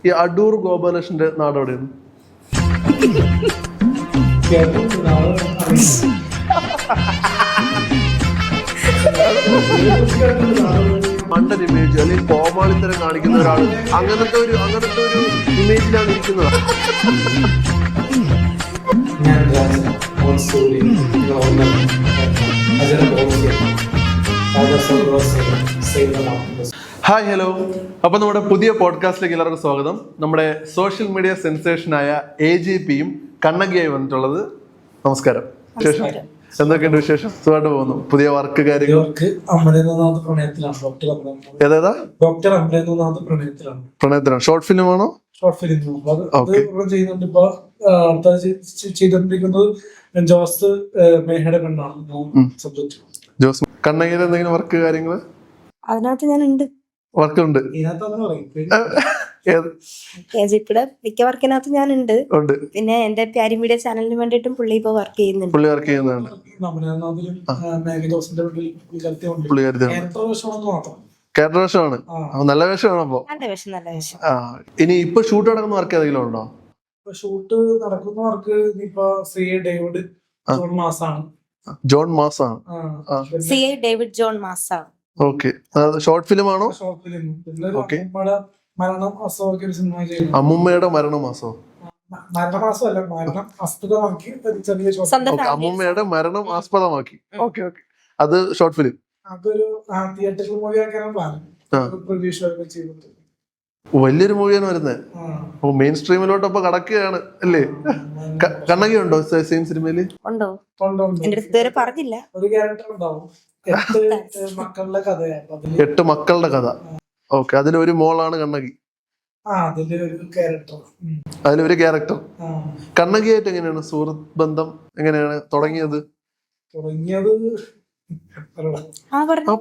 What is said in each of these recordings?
ഈ അടൂർ ഗോപാലകൃഷ്ണന്റെ നാട് എവിടെയാണ്? മണ്ടൻ ഇമേജ് അല്ലെങ്കിൽ കോമാളിത്തരം കാണിക്കുന്ന ഒരാൾ അങ്ങനത്തെ ഒരു ഇമേജിലാണ് ഇരിക്കുന്നത്. ഹായ് ഹലോ, അപ്പൊ നമ്മുടെ പുതിയ പോഡ്കാസ്റ്റിലേക്ക് എല്ലാവർക്കും സ്വാഗതം. നമ്മുടെ സോഷ്യൽ മീഡിയ സെൻസേഷനായ AGPയും കണ്ണകിയായി വന്നിട്ടുള്ളത്. നമസ്കാരം. വിശേഷം എന്തൊക്കെയുണ്ട്? വിശേഷം സുഖമായിട്ട് പോകുന്നു. പുതിയ വർക്ക് കാര്യങ്ങൾ പ്രണയത്തിലാണ്. ഷോർട്ട് ഫിലിം ആണോ? ഷോർട്ട് ഫിലിം ചെയ്യുന്നുണ്ട്. ഇപ്പൊ ചെയ്തോണ്ടിരിക്കുന്നത് ജോസ് മേഹയുടെ പെണ്ണാണ് സബ്ജക്ട്. ജോസ് കണ്ണകിയുടെ എന്തെങ്കിലും വർക്ക് കാര്യങ്ങള് അതിനകത്ത് ഞാനുണ്ട്. വർക്കുണ്ട്. KGPയുടെ മിക്ക വർക്കിനകത്ത് ഞാനുണ്ട്. പിന്നെ എന്റെ പ്യാരി മീഡിയ ചാനലിന് വേണ്ടിയിട്ടും പുള്ളി ഇപ്പൊ വർക്ക് ചെയ്യുന്നുണ്ട്. നല്ല വേഷമാണ്. അപ്പൊ നല്ല വേഷം, നല്ല വേഷം. ഇനി ഇപ്പൊ ഷൂട്ട് നടക്കുന്ന വർക്ക് ഏതെങ്കിലും ഉണ്ടോ? ഷൂട്ട് നടക്കുന്ന വർക്ക് ഇപ്പൊ CA ഡേവിഡ് ജോൺ മാസാണ്. ജോൺ മാസാണ്. CA ഡേവിഡ് ജോൺ മാസാണ്. ഓക്കെ. ഷോർട്ട് ഫിലിം ആണോ? Short film. മരണം അസ്തമൊക്കെ ഒരു സിനിമ ചെയ്യുന്നു. അമ്മുമ്മയുടെ മരണമാസോ? മരണമാസമല്ല, മരണം ആസ്പദമാക്കി ചെറിയ ഷോർട്ട്. അമ്മുമ്മയുടെ മരണം ആസ്പദമാക്കി. Okay okay. അത് ഷോർട്ട് ഫിലിം. അതൊരു തിയേറ്ററിൽ മൂവി ആക്കാനാണ് പ്ലാൻ. പ്രതീക്ഷ ചെയ്തിട്ട് വലിയൊരു മൂവിയാണ് വരുന്നത്. മെയിൻ സ്ട്രീമിലോട്ട് അപ്പൊ കടക്കുകയാണ് അല്ലേ? കണ്ണകി ഉണ്ടോ സെയിം സിനിമയില്? ഉണ്ടോ? എന്റെ അടുത്ത് ഇതുവരെ പറഞ്ഞില്ല. ഒരു ക്യാരക്ടർ ഉണ്ടാവും. 8 മക്കളുടെ കഥയാണ്. 8 മക്കളുടെ കഥ. ഓക്കെ. അതിലൊരു മോളാണ് കണ്ണകി. അതിലൊരു ക്യാരക്ടർ. കണ്ണകിയായിട്ട് എങ്ങനെയാണ് സുഹൃത്ത് ബന്ധം എങ്ങനെയാണ് തുടങ്ങിയത്?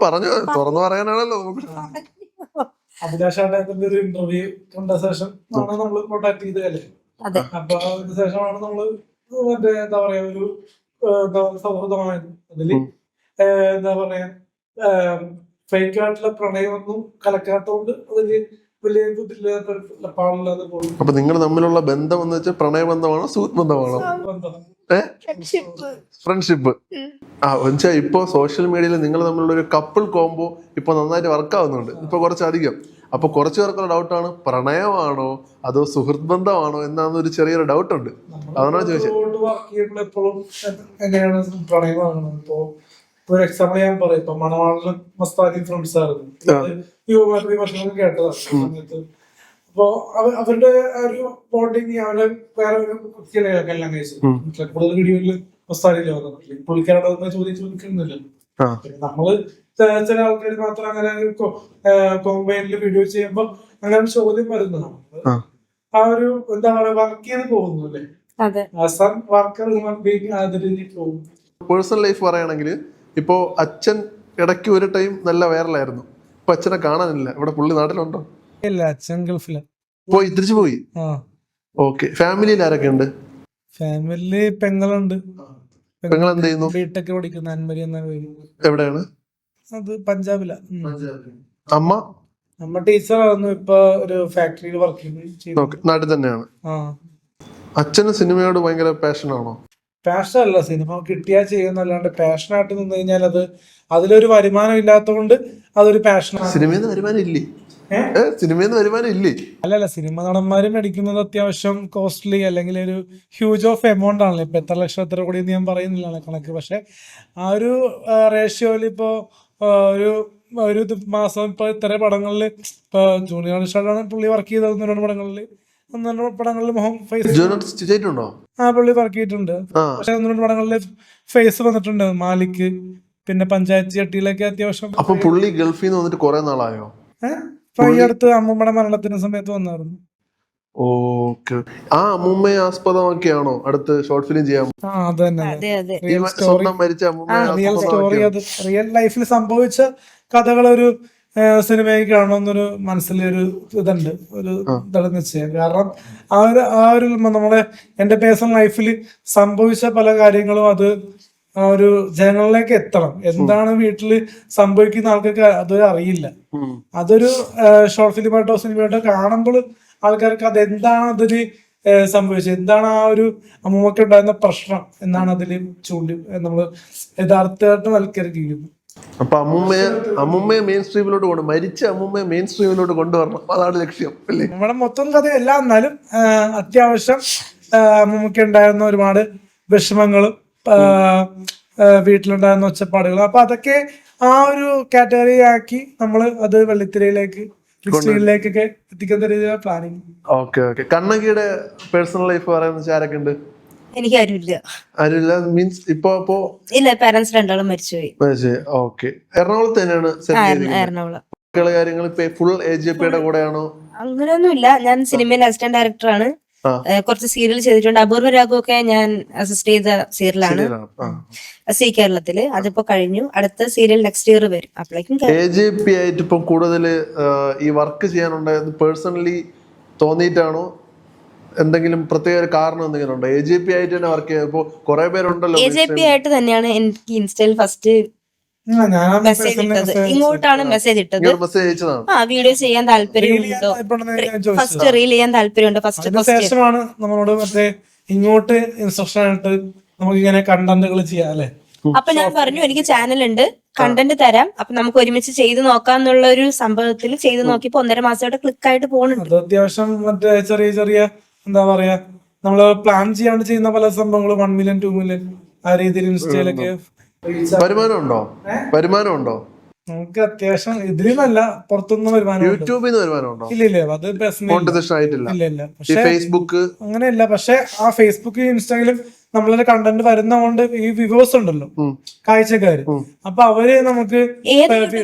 പറഞ്ഞു തുറന്നു പറയാനാണല്ലോ. അഭിലാഷാട്ടത്തിന്റെ ഒരു ഇന്റർവ്യൂ കണ്ട ശേഷം ആണ് നമ്മള് കോണ്ടാക്ട് ചെയ്തല്ലേ. അപ്പൊ അതിന് ശേഷമാണ് നമ്മള് മറ്റേ എന്താ പറയാ ഒരു സൗഹൃദമായത്. അതില് എന്താ പറയാ ഫേക്ക് ആയിട്ടുള്ള പ്രണയമൊന്നും കലക്കാത്തോണ്ട് അതില് വലിയ പാടില്ലാതെ പോകും. അപ്പൊ നിങ്ങൾ തമ്മിലുള്ള ബന്ധം എന്ന് വെച്ചാൽ പ്രണയബന്ധമാണോ സുഹൃത്ത് ബന്ധമാണോ? ഫ്രണ്ട്ഷിപ്പ്. എന്നുവെച്ചാൽ ഇപ്പൊ സോഷ്യൽ മീഡിയയിൽ നിങ്ങൾ തമ്മിലുള്ള ഒരു കപ്പിൾ കോംബോ ഇപ്പൊ നന്നായിട്ട് വർക്ക് ആവുന്നുണ്ട്. ഇപ്പൊ കുറച്ചധികം. അപ്പൊ കുറച്ചു പേർക്കുള്ള ഡൗട്ടാണ്, പ്രണയമാണോ അതോ സുഹൃത്ത് ബന്ധമാണോ എന്നാന്നൊരു ചെറിയൊരു ഡൗട്ട് ഉണ്ട്. അതാണ് ചോദിച്ചത്. എപ്പോഴും എങ്ങനെയാണ് പ്രണയമാകണം? ഇപ്പൊ ഒരു എക്സാമ്പിൾ ഞാൻ പറയും. ഇപ്പൊ മണവാളിലും മസ്താനി ഫ്രണ്ട്സ് ആയിരുന്നു. വർഷം കേട്ടതാണ് സമയത്ത്. അപ്പൊ അവരുടെ ഒരു ബോണ്ടിങ് അവരെ വേറെ ഒരു കല്യാണം കഴിച്ചു. കൂടുതൽ വീഡിയോയില് മസ്താനിയില് വന്നിട്ടില്ല. പുള്ളിക്കാരുടെ ചോദ്യം ചോദിക്കുന്നില്ല. നമ്മള് ചില ആൾക്കാർ മാത്രം അങ്ങനെ കോമ്പൈനിൽ വീഡിയോ ചെയ്യുമ്പോ അങ്ങനെ ചോദ്യം വരുന്നതാണ്. ആ ഒരു എന്താ പറയാ വർക്ക് ചെയ്ത് പോകുന്നു അല്ലേ? വർക്കർ പോകുന്നു. പേഴ്സണൽ ലൈഫ് പറയുകയാണെങ്കിൽ ഇപ്പോ അച്ഛൻ ഇടയ്ക്ക് ഒരു ടൈം നല്ല വൈറലായിരുന്നു. ഇപ്പൊ അച്ഛനെ കാണാനില്ല. ഇവിടെ പുള്ളി നാട്ടിലുണ്ടോ? ഇല്ല, അച്ഛൻ ഗൾഫില് തിരിച്ചു പോയി. ഓക്കെ. ഫാമിലിയിൽ ആരൊക്കെ ഉണ്ട്? ഫാമിലി പെങ്ങളുണ്ട്. പെങ്ങൾ എന്ത് ചെയ്യുന്നു? ബിടെക് പഠിക്കുന്ന അൻമരി എന്ന പേര്. എവിടെയാണ്? അത് പഞ്ചാബിലാ. അമ്മ ടീച്ചറായിരുന്നു. ഇപ്പൊ ഒരു ഫാക്ടറിയിൽ വർക്ക് ചെയ്യുന്നു. നാട്ടിൽ തന്നെയാണ്. അച്ഛന് സിനിമയോട് ഭയങ്കര പാഷനാണോ? പാഷൻ അല്ല, സിനിമ കിട്ടിയാ ചെയ്യുന്നല്ലാണ്ട് പാഷനായിട്ട് നിന്ന് കഴിഞ്ഞാൽ അതിലൊരു വരുമാനം ഇല്ലാത്തതുകൊണ്ട് അതൊരു പാഷനാണ്. സിനിമയിൽ വരുമാനം ഇല്ലേ? സിനിമയിൽ വരുമാനം ഇല്ലേ? അല്ലല്ല, സിനിമ നടന്മാര് മേടിക്കുന്നത് അത്യാവശ്യം കോസ്റ്റ്ലി അല്ലെങ്കിൽ ഒരു ഹ്യൂജ് ഓഫ് എമൗണ്ട് ആണല്ലോ. ഇപ്പൊ എത്ര ലക്ഷം എത്ര കോടി ഞാൻ പറയുന്നില്ല കണക്ക്. പക്ഷെ ആ ഒരു റേഷ്യോയിൽ ഇപ്പോ ഒരു മാസം ഇപ്പൊ ഇത്ര പടങ്ങളില് ഇപ്പൊ ജൂനിയർ ആർട്ടിസ്റ്റാണ് പുള്ളി വർക്ക് ചെയ്ത 1-2 പടങ്ങളിൽ മുഖം ഫേസ് പുള്ളി വർക്ക് ചെയ്തിട്ടുണ്ട്. പക്ഷെ 1-2 പടങ്ങളില് ഫേസ് വന്നിട്ടുണ്ട്. മാലിക്, പിന്നെ പഞ്ചായത്ത് ചട്ടിയിലൊക്കെ അത്യാവശ്യം. അപ്പൊ പുള്ളി ഗൾഫിൽ നിന്ന് വന്നിട്ട് കുറെ നാളായോ? ഈ അടുത്ത് അമ്മൂമ്മയുടെ മരണത്തിന് സമയത്ത് വന്നായിരുന്നു. ഓക്കെ. ആ അമ്മൂമ്മയെ ആസ്പദമാക്കിയാണോ അടുത്ത് ഷോർട്ട് ഫിലിം ചെയ്യാൻ? അത് തന്നെ. Real story. അത് റിയൽ ലൈഫിൽ സംഭവിച്ച കഥകളൊരു സിനിമയിൽ കാണണമെന്നൊരു മനസ്സിലൊരു ഇതുണ്ട്, ഒരു നിശ്ചയം. കാരണം ആ ഒരു നമ്മളെ എന്റെ പേഴ്സണൽ ലൈഫിൽ സംഭവിച്ച പല കാര്യങ്ങളും അത് ആ ഒരു ജനങ്ങളിലേക്ക് എത്തണം. എന്താണ് വീട്ടില് സംഭവിക്കുന്ന ആൾക്കാർക്ക് അത് അറിയില്ല. അതൊരു ഷോർട്ട് ഫിലിമായിട്ടോ സിനിമയായിട്ടോ കാണുമ്പോൾ ആൾക്കാർക്ക് അതെന്താണ് അതില് സംഭവിച്ചത്, എന്താണ് ആ ഒരു അമ്മൂമ്മക്ക് ഉണ്ടായിരുന്ന പ്രശ്നം എന്നാണ് അതില് നമ്മള് യഥാർത്ഥമായിട്ട് വൽക്കരിക്കുന്നത്. അപ്പൊ അമ്മുമ്മയെ മെയിൻ സ്ട്രീമിലോട്ട് കൊണ്ടു, മരിച്ച അമ്മുമ്മയെ മെയിൻ സ്ട്രീമിലോട്ട് കൊണ്ടുവരണം, അതാണ് ലക്ഷ്യം അല്ലേ? നമ്മുടെ മൊത്തം കഥയല്ല, എന്നാലും അത്യാവശ്യം അമ്മുമ്മക്ക് ഉണ്ടായിരുന്ന ഒരുപാട് വിഷമങ്ങളും വീട്ടിലുണ്ടായിരുന്ന ഒച്ചപ്പാടുകളും, അപ്പൊ അതൊക്കെ ആ ഒരു കാറ്റഗറി ആക്കി നമ്മൾ അത് വെള്ളിത്തിരയിലേക്ക് സ്ക്രീനിലേക്കൊക്കെ എത്തിക്കുന്ന രീതിയിലുള്ള പ്ലാനിങ്. Okay okay. കണ്ണകിയുടെ പേഴ്സണൽ ലൈഫ് പറയുന്ന ആരൊക്കെ ഉണ്ട്? എനിക്ക് ആരുമില്ല. ആരുമില്ല മീൻസ് ഇപ്പൊ ഇല്ല, പാരന്റ്സ് രണ്ടാളും മരിച്ചുപോയി. ഓക്കെ. എറണാകുളത്ത് തന്നെയാണ് എറണാകുളം. കാര്യങ്ങൾ ഇപ്പൊ ഫുൾ AJPയുടെ കൂടെയാണോ? അങ്ങനെയൊന്നുമില്ല, ഞാൻ സിനിമയിൽ അസിസ്റ്റന്റ് ഡയറക്ടറാണ്. കുറച്ച് സീരിയൽ ചെയ്തിട്ടുണ്ട്. അപൂർവ രാഗമൊക്കെ ഞാൻ അസിസ്റ്റ് ചെയ്ത സീരിയലാണ് സി കേരളത്തില്. അതിപ്പോ കഴിഞ്ഞു. അടുത്ത സീരിയൽ നെക്സ്റ്റ് ഇയർ വരും. അപ്പോഴേക്കും AJP ആയിട്ട് ഇപ്പൊ കൂടുതൽ ഈ വർക്ക് ചെയ്യാനുണ്ടായത് പേഴ്സണലി തോന്നിയിട്ടാണോ, എന്തെങ്കിലും പ്രത്യേക ഒരു കാരണം എന്തെങ്കിലും ഉണ്ടോ? AJP ആയിട്ട് തന്നെ വർക്ക് ചെയ്യാൻ ഇപ്പൊ കുറെ പേരുണ്ടല്ലോ. AJP ആയിട്ട് തന്നെയാണ് എനിക്ക് ഇൻസ്റ്റയിൽ ഫസ്റ്റ് മെസ്സേജ് ഇട്ടത്. ഇങ്ങോട്ടാണ് മെസ്സേജ് ഇട്ടത്. വീഡിയോ ചെയ്യാൻ താല്പര്യമുണ്ടോ, ഫസ്റ്റ് റീൽ ചെയ്യാൻ താല്പര്യമുണ്ടോ, ഫസ്റ്റ് ശേഷമാണ് നമ്മളോട് മറ്റേ ഇങ്ങോട്ട് ഇൻസ്ട്രക്ഷൻ ആയിട്ട് നമുക്ക് ഇങ്ങനെ കണ്ടന്റുകൾ ചെയ്യാം അല്ലെ. അപ്പൊ ഞാൻ പറഞ്ഞു എനിക്ക് ചാനൽ ഉണ്ട്, കണ്ടന്റ് തരാം, അപ്പൊ നമുക്ക് ഒരുമിച്ച് ചെയ്ത് നോക്കാന്നുള്ള ഒരു സംഭവത്തിൽ ചെയ്ത് നോക്കിയപ്പോ 1.5 മാസമായിട്ട് ക്ലിക്ക് ആയിട്ട് പോകുന്നുണ്ട്. അത്യാവശ്യം മറ്റേ ചെറിയ ചെറിയ എന്താ പറയാ, നമ്മള് പ്ലാൻ ചെയ്യാണ്ട് ചെയ്യുന്ന പല സംഭവങ്ങളും 1 മില്യൺ 2 മില്യൺ ആ രീതിയിൽ ഇൻസ്റ്റയിലൊക്കെ. വരുമാനം ഉണ്ടോ? നമുക്ക് അത്യാവശ്യം ഇതിലല്ല, പുറത്തുനിന്ന് വരുമാനം. യൂട്യൂബിൽ നിന്ന് വരുമാനം ഉണ്ടോ? ഇല്ല, അത് ഇല്ല. ഫേസ്ബുക്ക് അങ്ങനെയല്ല. പക്ഷെ ആ ഫേസ്ബുക്ക് ഇൻസ്റ്റാഗ്രാമിലും നമ്മളൊരു കണ്ടന്റ് വരുന്നതുകൊണ്ട് ഈ വ്യൂവേഴ്സ് ഉണ്ടല്ലോ, കാഴ്ചക്കാര്, അപ്പൊ അവര് നമുക്ക് യൂട്യൂബ്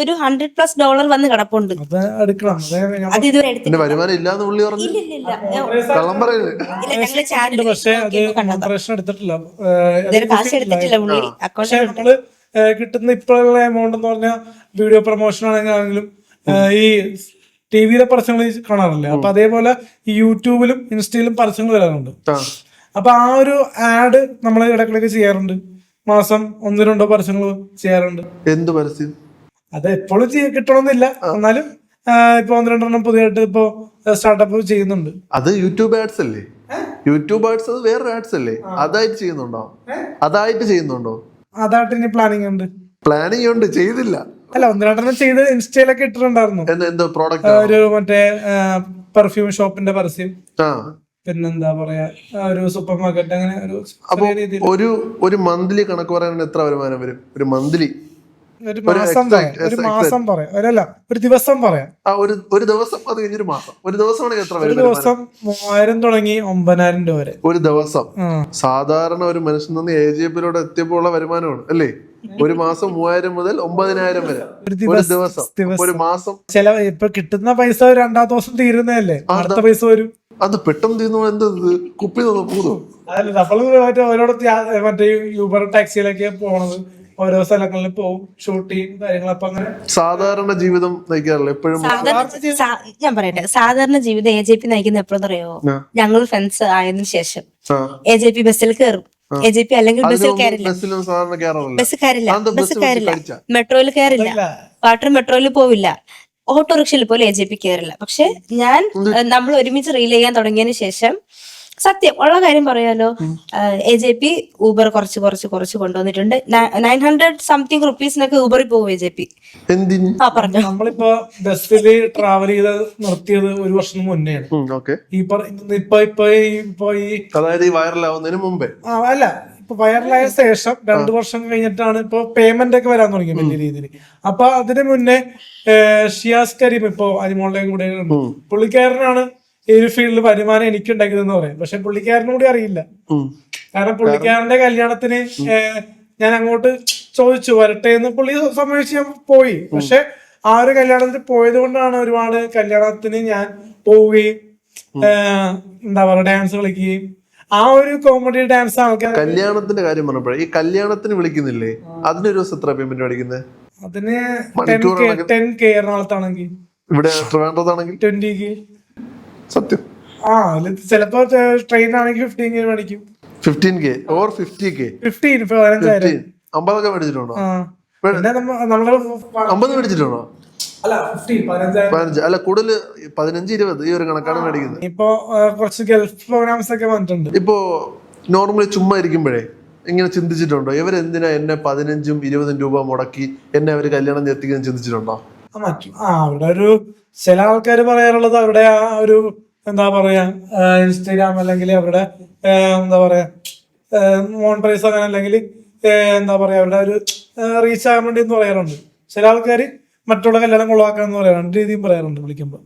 ഒരു $100+ വന്ന് കിടപ്പുണ്ട്. അത് ഇതുവരെ എടുത്തിട്ടില്ല. വരുമാനം ഇല്ലാന്ന് പുള്ളി പറഞ്ഞു. കള്ളം പറയുന്നത്. പക്ഷെ അത് പ്രശ്നം എടുത്തിട്ടില്ല, കാശ് എടുത്തിട്ടില്ല പുള്ളി. പക്ഷെ നമ്മള് കിട്ടുന്ന ഇപ്പോഴുള്ള എമൗണ്ട് എന്ന് പറഞ്ഞാൽ വീഡിയോ പ്രൊമോഷൻ ആണെങ്കിലും ഈ TV-യിലെ പരസ്യങ്ങൾ കാണാറില്ല, അപ്പൊ അതേപോലെ ഈ യൂട്യൂബിലും ഇൻസ്റ്റയിലും പരസ്യങ്ങൾ വരാറുണ്ട്. അപ്പൊ ആ ഒരു ആഡ് നമ്മൾ ഇടയ്ക്കിടയ്ക്ക് ചെയ്യാറുണ്ട്. മാസം 1-2 പരസ്യങ്ങൾ ചെയ്യാറുണ്ട്. എന്ത് പരസ്യം? അത് എപ്പോഴും കിട്ടണമെന്നില്ല, എന്നാലും ഇപ്പൊ 1-2 പുതിയതായിട്ട് ഇപ്പൊ സ്റ്റാർട്ടപ്പ് ചെയ്യുന്നുണ്ട്. അത് യൂട്യൂബ് ആഡ്സ് അല്ലേ? യൂട്യൂബ് ആഡ്സ് അത് വേറെ ആഡ്സ് അല്ലേ? അതായിട്ട് ചെയ്യുന്നുണ്ടോ? അതായിട്ട് ഇനി പ്ലാനിങ് ഉണ്ട്. ചെയ്തില്ല. അല്ല, 1-2 ചെയ്ത് ഇൻസ്റ്റയിലൊക്കെ ഇട്ടിട്ടുണ്ടായിരുന്നു. എന്തോ പ്രോഡക്റ്റ്, ഒരു മറ്റേ പെർഫ്യൂം ഷോപ്പിന്റെ പരസ്യം, പിന്നെന്താ പറയാ ഒരു സൂപ്പർ മാർക്കറ്റ്, അങ്ങനെ ഒരു മന്ത്ലി കണക്ക് പറയാൻ എത്ര വരുമാനം വരും? ഒരു മന്ത്ലി ഒരു മാസം പറയാം, ഒരു ദിവസം പറയാം. ഒരു ദിവസം, അത് കഴിഞ്ഞൊരു മാസം. ഒരു ദിവസമാണെങ്കിൽ എത്ര വരും? ഒരു ദിവസം 3000 തുടങ്ങി 9000 രൂപ വരെ ഒരു ദിവസം. സാധാരണ ഒരു മനുഷ്യൻ നിന്ന് AJP-യിലൂടെ എത്തിയപ്പോൾ ഉള്ള വരുമാനമാണ് അല്ലേ? ഒരു മാസം 3000 മുതൽ 9000 വരെ ഒരു ദിവസം, ഒരു മാസം. ഇപ്പൊ കിട്ടുന്ന പൈസ 2-ാം ദിവസം തീരുന്നതല്ലേ, അടുത്ത പൈസ വരും. അത് പെട്ടെന്ന് തീർന്നു. എന്തത് കുപ്പി പൂതോ? അതല്ല, നമ്മള് ഓരോടത്ത് മറ്റേ യൂബർ ടാക്സിയിലൊക്കെ പോണത്, ഓരോ സ്ഥലങ്ങളിൽ പോകും, ഷൂട്ട് ചെയ്യും കാര്യങ്ങൾ. അപ്പൊ അങ്ങനെ സാധാരണ ജീവിതം നയിക്കാറില്ല എപ്പോഴും. ഞാൻ പറയട്ടെ, സാധാരണ ജീവിതം AJP നയിക്കുന്ന എപ്പോഴും അറിയോ? ഞങ്ങൾ ഫ്രണ്ട്സ് ആയതിനു ശേഷം AJP ബസ്സിൽ കയറും. AJP അല്ലെങ്കിൽ ബസ്സിൽ കയറില്ല, മെട്രോയിൽ കയറില്ല, വാട്ടർ മെട്രോയിൽ പോവില്ല, ഓട്ടോറിക്ഷയിൽ പോലും AJP കയറില്ല. പക്ഷെ നമ്മൾ ഒരുമിച്ച് റീൽ ചെയ്യാൻ തുടങ്ങിയതിന് ശേഷം സത്യം ഉള്ള കാര്യം പറയാലോ, AJP ഊബർ കുറച്ച് കൊണ്ടുവന്നിട്ടുണ്ട്. 900 സംതിങ് റുപ്പീസിനൊക്കെ ഊബറിൽ പോകും AJP. പറഞ്ഞു, നമ്മളിപ്പോ ബസ്സില് ട്രാവൽ ചെയ്ത് നിർത്തിയത് 1 വർഷം മുന്നെയാണ്. അതായത് ഈ വൈറലാവുന്നതിന് മുമ്പേ അല്ല, ഇപ്പൊ വൈറലായ ശേഷം 2 വർഷം കഴിഞ്ഞിട്ടാണ് ഇപ്പൊ പേയ്മെന്റ് ഒക്കെ വരാൻ തുടങ്ങി വലിയ രീതിയിൽ. അപ്പൊ അതിന് മുന്നേ ഷിയാസ് കരീം ഇപ്പൊ അരിമോളുടെയും കൂടെ പുള്ളിക്കാരനാണ് ഈ ഒരു ഫീൽഡിൽ വരുമാനം എനിക്ക് ഉണ്ടാക്കിയതെന്ന് പറയാം. പക്ഷെ പുള്ളിക്കാരനും കൂടി അറിയില്ല. കാരണം പുള്ളിക്കാരന്റെ കല്യാണത്തിന് ഞാൻ അങ്ങോട്ട് ചോദിച്ചു വരട്ടെ എന്ന്, പുള്ളി സമ്മതിച്ച് ഞാൻ പോയി. പക്ഷെ ആ ഒരു കല്യാണത്തിന് പോയത് കൊണ്ടാണ് ഒരുപാട് കല്യാണത്തിന് ഞാൻ പോവുകയും എന്താ പറയുക ഡാൻസ് കളിക്കുകയും ആ ഒരു കോമഡി ഡാൻസ് ആൾക്കാർ. കല്യാണത്തിന്റെ കാര്യം പറഞ്ഞപ്പോഴേ, ഈ കല്യാണത്തിന് വിളിക്കുന്നില്ലേ, അതിനൊരു ദിവസം എത്ര പേയ്മെന്റ് മേടിക്കുന്നത്? അതിന് 10K എറണാകുളത്താണെങ്കിൽ, ഇവിടെ ട്രിവാൻഡ്രത്താണെങ്കിൽ 20K. സത്യം. ചിലപ്പോ ട്രെയിൻ ആണെങ്കിൽ 15K മേടിക്കും. 15K or 50K? 15 50 മേടിച്ചിട്ടുണ്ടോ? പിന്നെ നമ്മള് 50 മേടിച്ചിട്ടുണ്ടോ? അല്ല 15,000. 15 അല്ല, കൂടുതൽ 15-20 ഈ ഒരു കണക്കാണ് മേടിക്കുന്നത്. ഇപ്പൊ കുറച്ച് ഗൾഫ് പ്രോഗ്രാംസ് ഒക്കെ വന്നിട്ടുണ്ട്. ഇപ്പോ നോർമലി ചുമ്മാ ഇരിക്കുമ്പോഴേ ഇങ്ങനെ ചിന്തിച്ചിട്ടുണ്ടോ, ഇവരെന്തിനാ എന്നെ 15-20 രൂപ മുടക്കി എന്നെ അവര് കല്യാണം എത്തിക്കാൻ ചിന്തിച്ചിട്ടുണ്ടോ? അവിടെ ഒരു ചില ആൾക്കാർ പറയാറുള്ളത് അവരുടെ ആ ഒരു എന്താ പറയാ ഇൻസ്റ്റാഗ്രാം അല്ലെങ്കിൽ അവരുടെ എന്താ പറയാ മോണിറ്റൈസ് അങ്ങനെ അല്ലെങ്കിൽ എന്താ പറയാ അവരുടെ ഒരു റീച്ച് ആകാൻ വേണ്ടി എന്ന് പറയാറുണ്ട്. ചില ആൾക്കാർ മറ്റുള്ള കല്യാണം കൊള്ളാക്കാന്ന് പറയാറുണ്ട്, രീതിയും പറയാറുണ്ട് വിളിക്കുമ്പോ.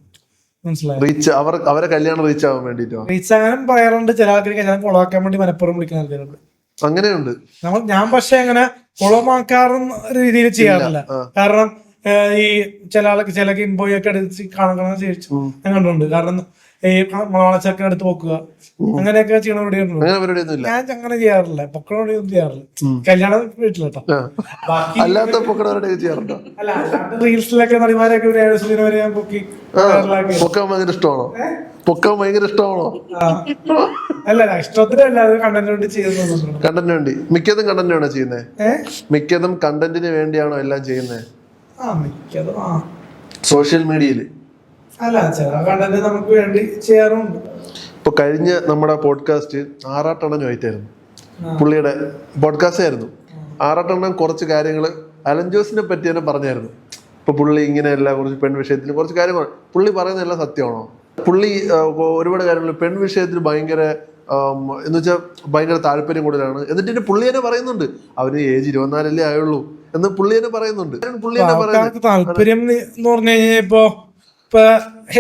മനസ്സിലായി? റീച്ച് അവരെ കല്യാണം റീച്ച് ആവാൻ വേണ്ടിട്ടോ റീച്ച് ആകാനും പറയാറുണ്ട്. ചില ആൾക്കാർ കല്യാണം കൊള്ളാക്കാൻ വേണ്ടി മനഃപ്പുറം വിളിക്കുന്ന ആൾക്കാരുണ്ട്. അങ്ങനെയുണ്ട്. ഞാൻ പക്ഷെ അങ്ങനെ കുളമാക്കാറുന്ന രീതിയിൽ ചെയ്യാറില്ല. കാരണം ഈ ചില ഗെയിംബോയ് ഒക്കെ എടുത്ത് കാണാൻ ചോദിച്ചു ഞാൻ കണ്ടിട്ടുണ്ട്. കാരണം ഈ മണവാളച്ചൊക്കെ എടുത്ത് നോക്കുക അങ്ങനെയൊക്കെ ചെയ്യണ പരിപാടിയുണ്ട്. ഞാൻ അങ്ങനെ ചെയ്യാറില്ല, പൊക്കണോടെയൊന്നും ചെയ്യാറില്ല. കല്യാണം വീട്ടിലെട്ടോ. അല്ലാത്ത ചെയ്യാറുണ്ടോ? അല്ല, റീൽസിലൊക്കെ നടിമാരൊക്കെ ഒരു 7 ദിവസം വരെ ഞാൻ പൊക്കി പൊക്കാൻ ഭയങ്കര ഇഷ്ടമാണോ? പൊക്കാൻ ഭയങ്കര ഇഷ്ടമാണോ? അല്ല, ഇഷ്ടത്തിനല്ല, അത് കണ്ടന്റിന് വേണ്ടി ചെയ്യുന്നത്. കണ്ടന്റിന് വേണ്ടി മിക്കതും കണ്ടന്റ് ആണോ ചെയ്യുന്നത്? മിക്കതും കണ്ടന്റിന് വേണ്ടിയാണോ എല്ലാം ചെയ്യുന്നത്? സോഷ്യൽ മീഡിയയില് അല്ല, ചില കണ്ടന്റ് നമുക്ക് വേണ്ടി ചെയ്യാറുണ്ട്. ഇപ്പൊ കഴിഞ്ഞ നമ്മുടെ പോഡ്കാസ്റ്റ് ആറാട്ടണ്ണനുമായിട്ടായിരുന്നു. പുള്ളിയുടെ പോഡ്കാസ്റ്റ് ആയിരുന്നു. ആറാട്ടണ്ണൻ കുറച്ച് കാര്യങ്ങൾ അലൻ ജോസിനെ പറ്റി തന്നെ പറഞ്ഞായിരുന്നു. ഇപ്പൊ പുള്ളി ഇങ്ങനെയല്ല, കുറച്ച് പെൺ വിഷയത്തിൽ കുറച്ച് കാര്യങ്ങൾ പുള്ളി പറയുന്നതെല്ലാം സത്യമാണോ? പുള്ളി ഒരുപാട് കാര്യങ്ങൾ പെൺ വിഷയത്തിൽ ഭയങ്കര എന്ന് വെച്ചാൽ ഭയങ്കര താല്പര്യം കൂടുതലാണ്. എന്നിട്ട് പുള്ളി തന്നെ പറയുന്നുണ്ട് അവന് ഏജ് 24 ആയുള്ളൂ എന്ന് പുള്ളി തന്നെ പറയുന്നുണ്ട്. പുള്ളി തന്നെ പറയുന്നത് താല്പര്യം എന്ന് പറഞ്ഞു കഴിഞ്ഞാൽ ഇപ്പൊ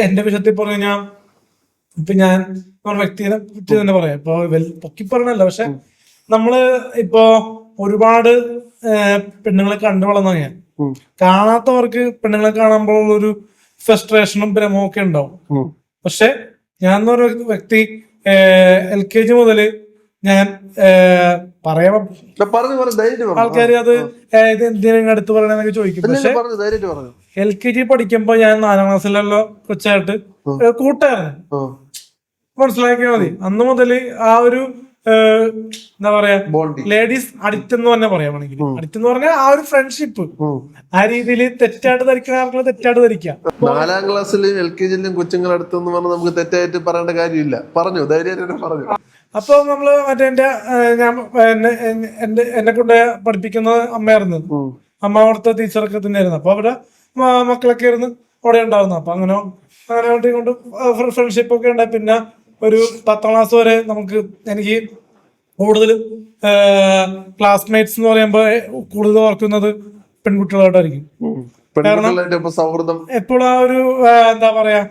എന്റെ വിഷയത്തിൽ പറഞ്ഞു കഴിഞ്ഞാൽ ഇപ്പൊ ഞാൻ വ്യക്തിയെ പറ്റി തന്നെ പറയാം. ഇപ്പൊ പൊക്കി പറഞ്ഞല്ലോ, പക്ഷെ നമ്മള് ഇപ്പൊ ഒരുപാട് പെണ്ണുങ്ങളെ കണ്ടു വളർന്ന ഞാൻ കാണാത്തവർക്ക് പെണ്ണുങ്ങളെ കാണുമ്പോൾ ഒരു ഫ്രസ്ട്രേഷനും ഭ്രമവും ഒക്കെ ഉണ്ടാവും. പക്ഷെ ഞാൻ എന്ന് പറയുന്ന വ്യക്തി LKG മുതല് ഞാൻ പറയാൻ ആൾക്കാര് അത് ഇത് എന്തിനാ അടുത്ത് പറയണെന്നൊക്കെ ചോദിക്കും. പക്ഷെ LKG പഠിക്കുമ്പോ ഞാൻ 4ാം ക്ലാസ്സിലല്ലോ കൊച്ചായിട്ട് കൂട്ടായിരുന്നു. മനസ്സിലാക്കിയാൽ മതി. അന്ന് മുതല് ആ ഒരു എന്താ പറയാ ലേഡീസ് അഡിക്റ്റ് എന്ന് തന്നെ പറയാം വേണമെങ്കിൽ. അഡിക്റ്റ് എന്ന് പറഞ്ഞാൽ ആ ഒരു ഫ്രണ്ട്ഷിപ്പ് ആ രീതിയിൽ തെറ്റായിട്ട് ധരിക്കുന്ന ആൾക്കാരെ തെറ്റായിട്ട് ധരിക്കാം. 4ാം ക്ലാസ്സിലും LKG-ലും കൊച്ചുങ്ങളടുത്ത് എന്ന് പറഞ്ഞാൽ നമുക്ക് തെറ്റായിട്ട് പറയേണ്ട കാര്യമില്ല. പറഞ്ഞു, ധൈര്യമായിട്ട് പറഞ്ഞു. അപ്പൊ നമ്മള് മറ്റേ എന്നെ കൊണ്ട് പഠിപ്പിക്കുന്ന അമ്മയായിരുന്നു. അമ്മ അവിടുത്തെ ടീച്ചറൊക്കെ തന്നെയായിരുന്നു. അപ്പൊ അവിടെ മക്കളൊക്കെ ആയിരുന്നു അവിടെ ഉണ്ടാവുന്നത്. അപ്പൊ അങ്ങനെ കൊണ്ട് ഫ്രണ്ട്ഷിപ്പ് ഒക്കെ ഉണ്ടായി. പിന്നെ ഒരു 10ാം ക്ലാസ് വരെ എനിക്ക് കൂടുതൽ ക്ലാസ്മേറ്റ്സ് എന്ന് പറയുമ്പോൾ കൂടുതൽ ഓർക്കുന്നത് പെൺകുട്ടികളായിട്ടായിരിക്കും. കാരണം എപ്പോഴും ആ ഒരു എന്താ പറയാ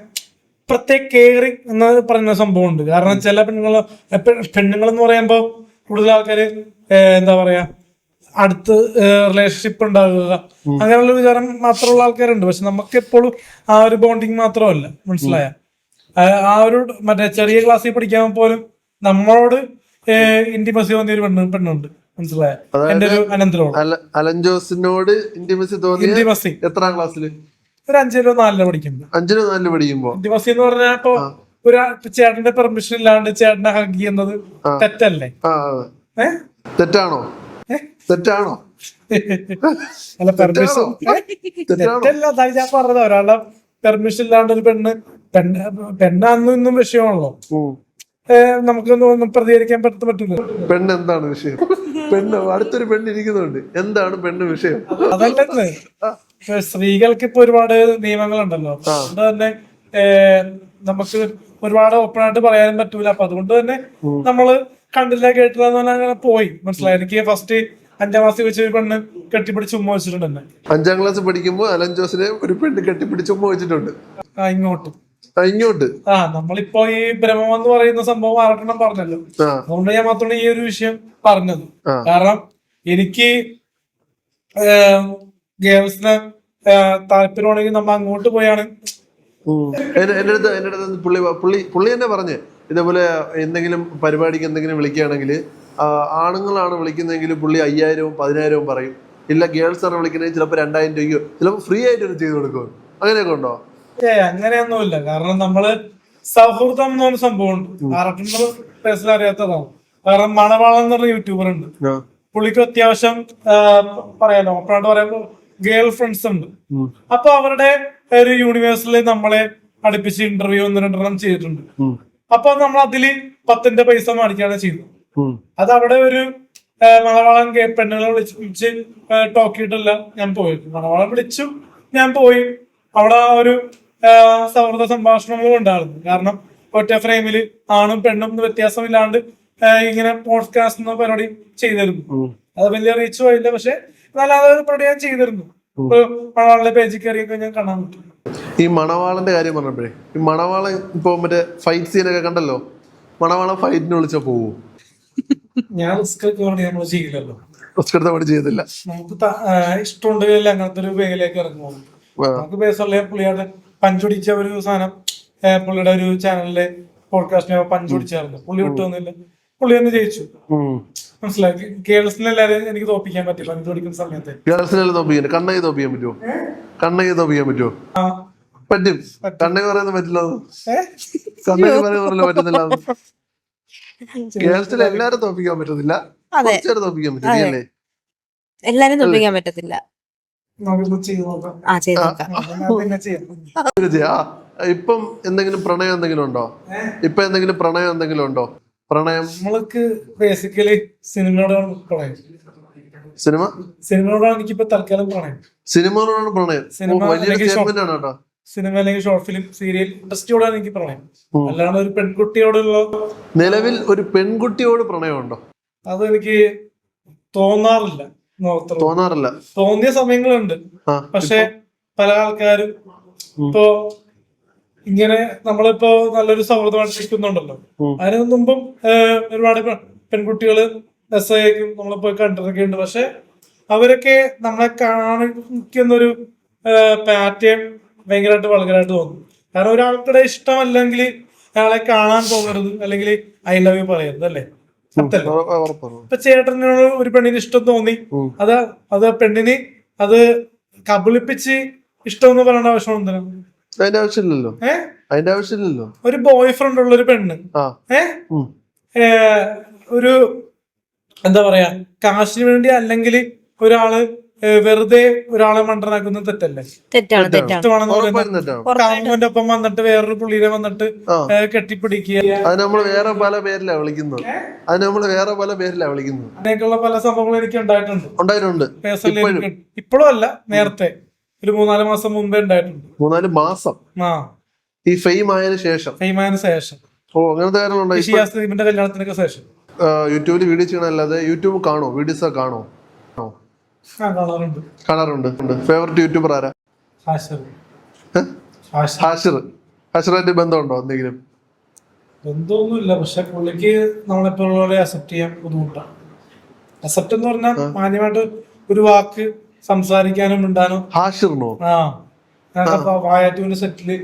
പ്രത്യേക കെയറിങ് എന്ന് പറയുന്ന സംഭവം ഉണ്ട്. കാരണം ചില പെണ്ണുങ്ങൾ എന്ന് പറയുമ്പോ കൂടുതൽ ആൾക്കാര് എന്താ പറയാ അടുത്ത് റിലേഷൻഷിപ്പ് ഉണ്ടാകുക അങ്ങനെയുള്ള വിചാരം മാത്രമുള്ള ആൾക്കാരുണ്ട്. പക്ഷെ നമുക്ക് എപ്പോഴും ആ ഒരു ബോണ്ടിങ് മാത്രമല്ല. മനസ്സിലായ? ആ ഒരു മറ്റേ ചെറിയ ക്ലാസ്സിൽ പഠിക്കാൻ പോലും നമ്മളോട് ഇന്റിമസി തോന്നിയ ഒരു പെണ്ണുണ്ട്. മനസ്സിലായ? എന്റെ ഒരു അനന്തരോട് അലൻ ജോസിനോട് ഇന്റിമസി എത്രാം ക്ലാസ്സിൽ? ഒരു 5-ലോ 4-ലോ പഠിക്കുമ്പോ. 5-ലോ 4-ലോ പഠിക്കുമ്പോ ഇന്റിമസി എന്ന് പറഞ്ഞാൽ ഇപ്പൊ ഒരു ചേട്ടന്റെ പെർമിഷൻ ഇല്ലാണ്ട് ചേട്ടനെ ഹഗ് ചെയ്യുന്നത് തെറ്റല്ലേ? തെറ്റാണോ? തെറ്റാണോ? അല്ല, പെർമിഷൻ തെറ്റല്ല. ഞാൻ പറഞ്ഞത് ഒരാളുടെ പെർമിഷൻ ഇല്ലാണ്ട് ഒരു പെണ്ണ് അന്നും ഇന്നും വിഷയമാണല്ലോ. നമുക്കൊന്നും പ്രതികരിക്കാൻ പറ്റില്ല. പെണ്ണ് എന്താണ് വിഷയം? പെണ്ണ് അടുത്തൊരു പെണ്ണ് ഇരിക്കുന്നുണ്ട്. എന്താണ് പെണ്ണ് വിഷയം? അതല്ലേ, സ്ത്രീകൾക്ക് ഇപ്പൊ ഒരുപാട് നിയമങ്ങളുണ്ടല്ലോ. അതുകൊണ്ട് തന്നെ നമുക്ക് ഒരുപാട് ഓപ്പൺ ആയിട്ട് പറയാനും പറ്റൂല. അപ്പൊ അതുകൊണ്ട് തന്നെ നമ്മള് കണ്ടില്ല കേട്ടില്ല എന്ന് പറഞ്ഞാൽ അങ്ങനെ പോയി. മനസ്സിലായി? എനിക്ക് ഫസ്റ്റ് 5ാം ക്ലാസ്സിൽ വെച്ച് ഒരു പെണ്ണ് കെട്ടിപ്പിടിച്ച് ഉമ്മ വെച്ചിട്ടുണ്ട് എന്നെ. 5ാം ക്ലാസ് പഠിക്കുമ്പോ അലൻ ജോസിനെ ഒരു പെണ്ണ് കെട്ടിപ്പിടിച്ച് ഉമ്മ വെച്ചിട്ടുണ്ട്. ഇങ്ങോട്ട് നമ്മളിപ്പോ ഈ ബ്രഹ്മം എന്ന് പറയുന്ന സംഭവം ആറട്ടെണ്ണം പറഞ്ഞല്ലോ. അതുകൊണ്ട് ഞാൻ മാത്രമാണ് ഈ ഒരു വിഷയം പറഞ്ഞത്. കാരണം എനിക്ക് ഗേൾസിന് താല്പര്യമാണെങ്കിൽ നമ്മൾ അങ്ങോട്ട് പോയാണ്. എന്റെ അടുത്ത് പുള്ളി തന്നെ പറഞ്ഞേ ഇതേപോലെ എന്തെങ്കിലും പരിപാടിക്ക് എന്തെങ്കിലും വിളിക്കുകയാണെങ്കിൽ ആണുങ്ങളാണ് വിളിക്കുന്നതെങ്കിൽ പുള്ളി 5,000-ഉം 10,000-ഉം പറയും. ഇല്ല, ഗേൾസ് ആണ് വിളിക്കുന്നതെങ്കിൽ ചിലപ്പോൾ 2,000 രൂപയോ ചിലപ്പോൾ ഫ്രീ ആയിട്ട് ചെയ്ത് കൊടുക്കും. അങ്ങനെയൊക്കെ ഉണ്ടോ? അങ്ങനെയൊന്നുമില്ല. കാരണം നമ്മള് സൗഹൃദം എന്ന് പറഞ്ഞ സംഭവം ഉണ്ട്. ആറട്ടെണ്ണം പേഴ്സണൽ അറിയാത്തതാണ്. കാരണം മണവാളൻ എന്ന് പറഞ്ഞ യൂട്യൂബർ ഉണ്ട്. പുള്ളിക്ക് അത്യാവശ്യം പറയാലോ അപ്പോഴാണ് പറയുമ്പോ ഗേൾ ഫ്രണ്ട്സ് ഉണ്ട്. അപ്പൊ അവരുടെ ഒരു യൂണിവേഴ്സിൽ നമ്മളെ അടുപ്പിച്ച് ഇന്റർവ്യൂ 1-2 ചെയ്തിട്ടുണ്ട്. അപ്പൊ നമ്മൾ അതില് 10ന്റെ പൈസ മേടിക്കുകയാണ് ചെയ്തത്. അത് അവിടെ ഒരു മണവാളൻ പെണ്ണുങ്ങളെ വിളിച്ച് ടോക്കിയിട്ടല്ല ഞാൻ പോയത്. മണവാളൻ വിളിച്ചു, ഞാൻ പോയി. അവിടെ ഒരു സൗഹൃദ സംഭാഷണങ്ങളും ഉണ്ടായിരുന്നു. കാരണം ഒറ്റ ഫ്രെയിമില് ആണും പെണ്ണും വ്യത്യാസമില്ലാണ്ട് ഇങ്ങനെ പോഡ്കാസ്റ്റ് എന്ന പരിപാടി ചെയ്തിരുന്നു. അത് വലിയ റീച്ച് പോയില്ല, പക്ഷെ നല്ല അതൊരു പരിപാടി ഞാൻ ചെയ്തിരുന്നു. മണവാളന്റെ പേജിൽ കയറിയൊക്കെ ഞാൻ കാണാൻ പറ്റും. ഈ മണവാളന്റെ കാര്യം പറഞ്ഞപ്പോഴേ, ഈ മണവാളൻ ഇപ്പൊ മറ്റേ ഫൈറ്റ് സീനൊക്കെ കണ്ടല്ലോ, മണവാളൻ ഫൈറ്റിന് വിളിച്ചാ പോവോ? ഞാൻ റിസ്ക് ഒക്കെ വേണ്ടി നമ്മൾ ചെയ്യില്ലല്ലോ. റിസ്ക് എടുത്ത പണി ചെയ്തില്ല. നമുക്ക് ഇഷ്ടമുണ്ടെങ്കിൽ അങ്ങനത്തെ ഒരു വേഗയിലേക്ക് ഇറങ്ങുമോ? നമുക്ക് ബേസുള്ള പുള്ളിയുടെ പഞ്ചൊടിച്ച ഒരു സാധനം പുള്ളിയുടെ ഒരു ചാനലിലെ പോഡ്കാസ്റ്റിന് പഞ്ചൊടിച്ചായിരുന്നു. പുള്ളി വിട്ടൊന്നുമില്ല, പുള്ളി തന്നെ ജയിച്ചു. മനസ്സിലാക്കി. കേരളത്തിലെല്ലാരും എനിക്ക് തോപ്പിക്കാൻ പറ്റി പഞ്ചൊടിക്കുന്ന സമയത്ത്. കേരളത്തിലെല്ലാം തോപ്പിക്കാൻ കണ്ണകി തോപ്പിക്കാൻ പറ്റുമോ? കണ്ണകി തോപ്പിക്കാൻ പറ്റുമോ? പറ്റും. കണ്ണകി പറയുന്നത് പറ്റില്ല, കണ്ണകി പറയുന്ന പറ്റുന്നില്ല. കേരളത്തിൽ എല്ലാരും തോപ്പിക്കാൻ പറ്റത്തില്ല, തോപ്പിക്കാൻ പറ്റില്ലേ? എല്ലാരും തോപ്പിക്കാൻ പറ്റത്തില്ല. ഇപ്പം എന്തെങ്കിലും പ്രണയം എന്തെങ്കിലും ഉണ്ടോ? ഇപ്പൊ എന്തെങ്കിലും പ്രണയം എന്തെങ്കിലും ഉണ്ടോ? പ്രണയം നമ്മൾക്ക് ബേസിക്കലി സിനിമയോടാണ് പ്രണയം. സിനിമയോടാണ് എനിക്കിപ്പോ തൽക്കാലം പ്രണയം. സിനിമയോടാണ് പ്രണയം. സിനിമ അല്ലെങ്കിൽ ഷോർട്ട് ഫിലിം, സീരിയൽ ഇൻഡസ്ട്രിയോടാണ് എനിക്ക് പ്രണയം. അല്ലാണ്ട് ഒരു പെൺകുട്ടിയോടുള്ള. നിലവിൽ ഒരു പെൺകുട്ടിയോട് പ്രണയമുണ്ടോ? അത് എനിക്ക് തോന്നാറില്ല. തോന്നിയ സമയങ്ങളുണ്ട്, പക്ഷെ പല ആൾക്കാരും ഇപ്പോ ഇങ്ങനെ നമ്മളിപ്പോ നല്ലൊരു സൗഹൃദമായിട്ട് നിൽക്കുന്നുണ്ടല്ലോ. അതിന് മുമ്പും ഒരുപാട് പെൺകുട്ടികള് രസമായിരിക്കും നമ്മളെ പോയി കണ്ടിട്ടൊക്കെ ഉണ്ട്. പക്ഷെ അവരൊക്കെ നമ്മളെ കാണിക്കുന്നൊരു പാറ്റേൺ ഭയങ്കരമായിട്ട് vulgar-ആയിട്ട് തോന്നും. കാരണം ഒരാൾക്കിടെ ഇഷ്ടമല്ലെങ്കിൽ അയാളെ കാണാൻ പോകരുത്, അല്ലെങ്കിൽ ഐ ലവ് യു പറയരുത്, അല്ലേ? ഇപ്പൊ ചേട്ടനോട് ഒരു പെണ്ണിന് ഇഷ്ടം തോന്നി, അത് പെണ്ണിന് അത് കബളിപ്പിച്ച് ഇഷ്ടം എന്ന് പറയേണ്ട ആവശ്യം എന്തിനാണ്? അതിന്റെ ആവശ്യമില്ലല്ലോ. ഒരു ബോയ് ഫ്രണ്ട് ഉള്ള ഒരു പെണ്ണ് ഒരു എന്താ പറയാ കാശിന് വേണ്ടി അല്ലെങ്കിൽ ഒരാള് വെറുതെ ഒരാളെ മണ്ടനാക്കുന്നത് തെറ്റല്ലേ? കാമുവിന്റെ ഒപ്പം വന്നിട്ട് വേറൊരു പുള്ളിയെ വന്നിട്ട് കെട്ടിപ്പിടിക്കുക, അത് നമ്മൾ വേറെ പല പേരിലാണ് വിളിക്കുന്നത്. അങ്ങനെയൊക്കെയുള്ള പല സംഭവങ്ങളും എനിക്ക് ഉണ്ടായിട്ടുണ്ട്. ഇപ്പോഴും അല്ല, നേരത്തെ ഒരു 3-4 മാസം മുമ്പേ ഉണ്ടായിട്ടുണ്ട്. 3-4 മാസം ഈ ഫെയിം ആയതിനു ശേഷം. ഓ, അങ്ങനത്തെ കാര്യങ്ങളുണ്ട്. കല്യാണത്തിനൊക്കെ ശേഷം യൂട്യൂബിൽ വീഡിയോ ചെയ്യണല്ലാതെ യൂട്യൂബ് കാണോ? വീഡിയോസ് കാണോ? കാണാറുണ്ട്. ഫേവറേറ്റ് യൂട്യൂബർ ആരാ? ഹാഷിറായിട്ട് ബന്ധമുണ്ടോ? എന്തെങ്കിലും ബന്ധമൊന്നുമില്ല, പക്ഷെ പുള്ളിക്ക് നമ്മളെപ്പോഴുള്ളവരെ അക്സെപ്റ്റ് ചെയ്യാൻ ബുദ്ധിമുട്ടാണ്. അക്സെപ്റ്റ് എന്ന് പറഞ്ഞാൽ മാന്യമായിട്ട് ഒരു വാക്ക് സംസാരിക്കാനും മിണ്ടാനോ. ഹാഷിറിനോ? വായാറ്റൂവിന്റെ സെറ്റില്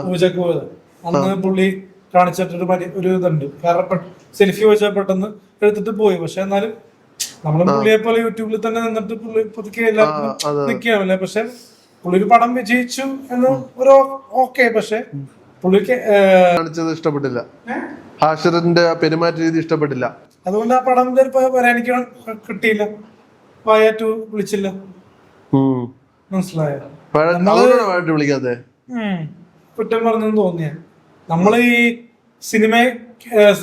പൂജക്ക് പോയത് അന്ന് പുള്ളി കാണിച്ചിട്ടൊരു ഒരു ഇതുണ്ട്. കാരണം സെൽഫി വെച്ചാൽ പെട്ടെന്ന് എടുത്തിട്ട് പോയി. പക്ഷെ എന്നാലും നമ്മള് പുള്ളിയെ പോലെ യൂട്യൂബിൽ തന്നെ നിന്നിട്ട് പുള്ളി പുതുക്കി എല്ലാവർക്കും നിൽക്കുകയാണല്ലേ. പക്ഷെ പുള്ളി ഒരു പടം വിജയിച്ചു എന്ന് ഒരു ഓക്കെ, പക്ഷെ പുള്ളിക്ക് ഇഷ്ടപ്പെട്ടില്ല. ഹാഷിറിന്റെ പെരുമാറ്റ രീതി ഇഷ്ടപ്പെട്ടില്ല. അതുകൊണ്ട് ആ പടം ചിലപ്പോ വരാനിക്ക് കിട്ടിയില്ല. വായാറ്റു വിളിച്ചില്ല. മനസ്സിലായോ? വിളിക്കാതെ കുറ്റം പറഞ്ഞെന്ന് തോന്നിയ നമ്മള് ഈ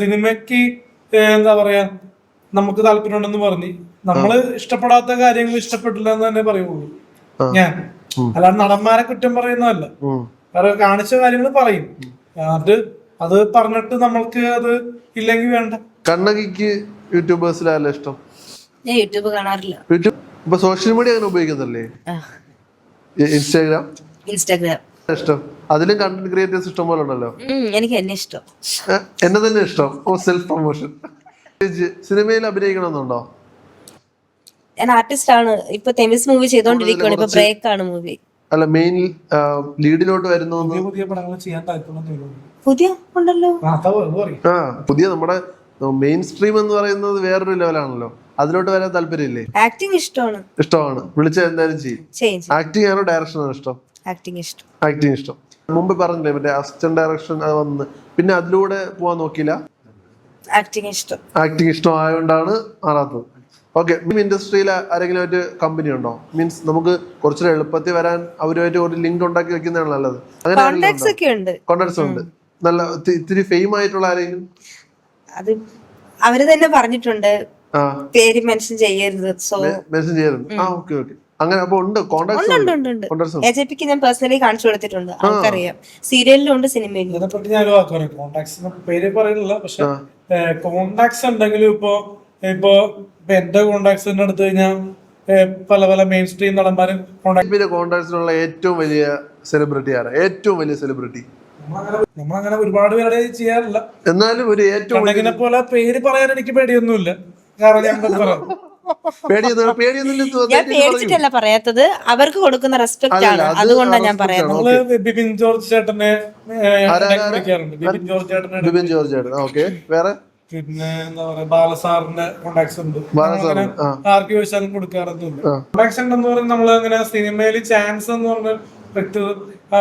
സിനിമക്ക് എന്താ പറയാ നമുക്ക് താല്പര്യമുണ്ടെന്ന് പറഞ്ഞ് നമ്മള് ഇഷ്ടപ്പെടാത്ത കാര്യങ്ങൾ ഇഷ്ടപ്പെട്ടില്ല എന്ന് തന്നെ പറയുള്ളൂ ഞാൻ. അല്ലാതെ നടന്മാരെ കുറ്റം പറയുന്നതല്ല. കാരണം കാണിച്ച കാര്യങ്ങൾ പറയും, അത് പറഞ്ഞിട്ട് നമ്മൾക്ക് അത് ഇല്ലെങ്കിൽ വേണ്ട. കണ്ണകിക്ക് യൂട്യൂബേഴ്സിലല്ല ഇഷ്ടം. ഞാൻ യൂട്യൂബ് കാണാറില്ല. ഇപ്പൊ സോഷ്യൽ മീഡിയ അങ്ങനെ ഉപയോഗിക്കുന്നല്ലേ? ഇൻസ്റ്റാഗ്രാം ഇഷ്ടം. അതിലും കണ്ടന്റ് ക്രിയേറ്റേഴ്സ് ഇഷ്ടം പോലെ ഉണ്ടല്ലോ. എനിക്ക് എന്നെ ഇഷ്ടം. എന്നെ തന്നെ ഇഷ്ടം. ഓ, സെൽഫ് പ്രൊമോഷൻ. സിനിമയിൽ അഭിനയിക്കണമെന്നുണ്ടോ? ഞാൻ ആർട്ടിസ്റ്റ് ആണ്. ഇപ്പൊ തെമിസ് മൂവി ചെയ്തോണ്ടിരിക്കുകയാണ്. ഇപ്പൊ ബ്രേക്ക് ആണ് മൂവി. അല്ല, മെയിൻ ലീഡിലോട്ട് വരുന്നു. പുതിയ പടങ്ങൾ ചെയ്യാൻ താല്പര്യം പുതിയ ഉണ്ടല്ലോ. പുതിയ നമ്മുടെ മെയിൻ സ്ട്രീം എന്ന് പറയുന്നത് വേറൊരു ലെവലാണല്ലോ. അതിലോട്ട് വരാൻ താല്പര്യമില്ലേ? ആക്ടിങ് ഇഷ്ടമാണ്. വിളിച്ച എന്തായാലും ചെയ്യും. ആക്ടിങ് ആണോ ഡയറക്ഷൻ ആണോ ഇഷ്ടം? ആക്ടിങ് ഇഷ്ടം. മുമ്പ് പറഞ്ഞില്ലേ മറ്റേ അസിസ്റ്റന്റ് ഡയറക്ഷൻ അത് വന്ന്, പിന്നെ അതിലൂടെ പോവാൻ നോക്കിയില്ല. ആക്ടിങ് ഇഷ്ടം ആയതുകൊണ്ടാണ് മാറാത്തത്. ഓക്കെ, ഇൻഡസ്ട്രിയിൽ ആരെങ്കിലും ആയിട്ട് കമ്പനി ഉണ്ടോ? മീൻസ് നമുക്ക് കുറച്ചുകൂടെ എളുപ്പത്തിൽ വരാൻ അവരുമായിട്ട് ഒരു ലിങ്ക് ഉണ്ടാക്കി വെക്കുന്നതാണ് നല്ലത്. അങ്ങനെ കോണ്ടാക്ട്സ് ഒക്കെ ഉണ്ട്. കോൺടാക്ട്സ് ഉണ്ട്, നല്ല ഇത്തിരി ഫെയിം ആയിട്ടുള്ള ആരെങ്കിലും? അത് അവര് തന്നെ പറഞ്ഞിട്ടുണ്ട് പേര് മെൻഷൻ ചെയ്യരുത്. സോ മെൻഷൻ ചെയ്യരുത്. ഓക്കെ ഓക്കെ, അങ്ങനെ അപ്പൊ ഉണ്ട് കോൺടാക്ട്സ് ഉണ്ട്. AJPക്ക് ഞാൻ പേഴ്സണലി കാണിച്ചു കൊടുത്തിട്ടുണ്ട്, ആൾക്കറിയാം. സീരിയലിലും ഉണ്ട്, സിനിമയിലും. ഇതിനെപ്പറ്റി ഞാൻ വാക്കുറയും, കോണ്ടാക്ട്സിന് പേര് പറയുന്നില്ല, പക്ഷെ കോണ്ടാക്ട്സ് ഉണ്ടെങ്കിലും ഇപ്പൊ എന്റെ കോണ്ടാക്ട്സിന്റെ അടുത്ത് കഴിഞ്ഞാൽ പല പല മെയിൻ സ്ട്രീം നടന്മാരും കോൺടാക്ട്സിനുള്ള ഏറ്റവും വലിയ സെലിബ്രിറ്റി ആരാ? ഏറ്റവും വലിയ സെലിബ്രിറ്റി നമ്മളങ്ങനെ ഒരുപാട് പേരുടെ ചെയ്യാറില്ല, എന്നാലും ഒരു ഏറ്റവും പോലെ പേര് പറയാൻ എനിക്ക് പേടിയൊന്നുമില്ല. കാരണം ഞാൻ ഞാൻ പേടിച്ചിട്ടല്ല പറയാത്തത്, അവർക്ക് കൊടുക്കുന്ന റെസ്പെക്ട് ആണ്, അതുകൊണ്ടാണ് ഞാൻ പറയുന്നത്. നമ്മള് ബിപിൻ ജോർജ് ചേട്ടനെ വിളിക്കാറുണ്ട്. ബിപിൻ ജോർജ് ചേട്ടൻ. ഓക്കെ, വേറെ പിന്നെ എന്താ പറയാ, ബാലസാറിന്റെ കോണ്ടാക്ട്സ് ഉണ്ട്. ആർക്ക് ചോദിച്ചാലും കൊടുക്കാറൊന്നുമില്ല. കോണ്ടാക്ട്സ് ഉണ്ടെന്ന് പറഞ്ഞാൽ നമ്മള് അങ്ങനെ സിനിമയിൽ ചാൻസ് എന്ന് പറഞ്ഞ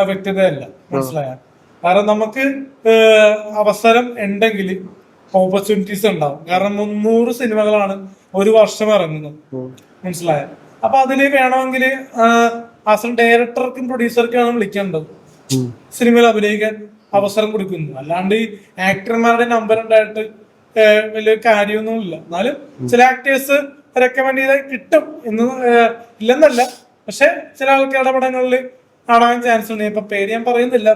വ്യക്തിതയല്ല, മനസ്സിലായ. കാരണം നമുക്ക് അവസരം ഉണ്ടെങ്കിൽ ഓപ്പർച്യൂണിറ്റീസ് ഉണ്ടാവും. കാരണം 300 സിനിമകളാണ് ഒരു വർഷം ഇറങ്ങുന്നത്, മനസ്സിലായ. അപ്പൊ അതില് വേണമെങ്കിൽ ആസ് എ ഡയറക്ടർക്കും പ്രൊഡ്യൂസർക്കാണ് വിളിക്കേണ്ടത്, സിനിമയിൽ അഭിനയിക്കാൻ അവസരം കൊടുക്കുന്നു. അല്ലാണ്ട് ഈ ആക്ടർമാരുടെ നമ്പർ ഉണ്ടായിട്ട് വലിയ കാര്യമൊന്നുമില്ല. എന്നാലും ചില ആക്ടേഴ്സ് റെക്കമെൻഡ് ചെയ്താൽ കിട്ടും എന്ന് ഇല്ലെന്നല്ല, പക്ഷെ ചില ആൾക്കാരുടെ പടങ്ങളിൽ കാണാൻ ചാൻസ് ഉണ്ട്. ഇപ്പൊ പേര് ഞാൻ പറയുന്നില്ല.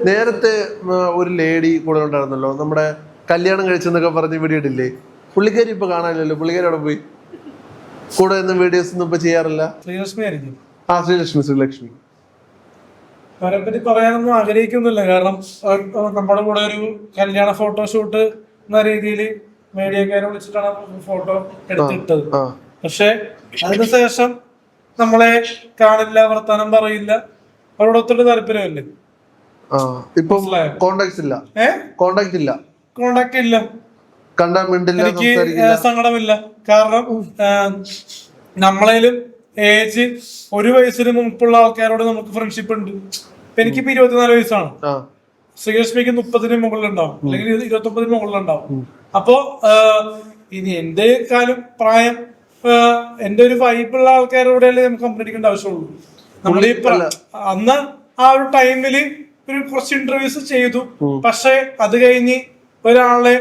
നേരത്തെ ഒരു ലേഡി കൂടെ ഉണ്ടായിരുന്നല്ലോ, നമ്മുടെ കല്യാണം കഴിച്ചെന്നൊക്കെ പറഞ്ഞ് വീഡിയോ ഇട്ടില്ലേ? പുള്ളിക്കാരി ഇപ്പൊ കാണാനില്ലല്ലോ. പുള്ളിക്കാരി അവിടെ പോയി കൂടെ ഒന്നും വീഡിയോസ് ഒന്നും ഇപ്പൊ ചെയ്യാറില്ല. ശ്രീലക്ഷ്മി ആയിരിക്കും. ശ്രീലക്ഷ്മി അവരെ പറ്റി പറയാനൊന്നും ആഗ്രഹിക്കുന്നില്ല. കാരണം നമ്മുടെ കൂടെ ഒരു കല്യാണ ഫോട്ടോഷൂട്ട് എന്ന രീതിയിൽ മീഡിയക്കാരെ വിളിച്ചിട്ടാണ് ഫോട്ടോ എടുത്തിട്ടത്. പക്ഷെ അതിനുശേഷം നമ്മളെ കാണില്ല, വർത്താനം പറയില്ല, അവരോട് ഒത്തിരി താല്പര്യമല്ലേ. കോണ്ടാക്ട് ഇല്ല, എനിക്ക് സങ്കടമില്ല. കാരണം നമ്മളേലും ഏജ് 1 വയസ്സിന് മുമ്പുള്ള ആൾക്കാരോട് നമുക്ക് ഫ്രണ്ട്ഷിപ്പ് ഉണ്ട്. എനിക്കിപ്പോ 24 വയസ്സാണ്. ശ്രീലക്ഷ്മിക്ക് 30-ന് മുകളിലുണ്ടാവും, അല്ലെങ്കിൽ 29-ന് മുകളിലുണ്ടാവും. അപ്പോ ഇനി എന്റെ കാലം പ്രായം എന്റെ ഒരു വൈബുള്ള ആൾക്കാരോടെയല്ലേ നമുക്ക് കമ്പനിക്കേണ്ട ആവശ്യമുള്ളൂ. നമ്മൾ ഈ അന്ന് ആ ഒരു ടൈമില് കുറച്ച് ഇന്റർവ്യൂസ് ചെയ്തു. പക്ഷെ അത് കഴിഞ്ഞ് ഒരാളെ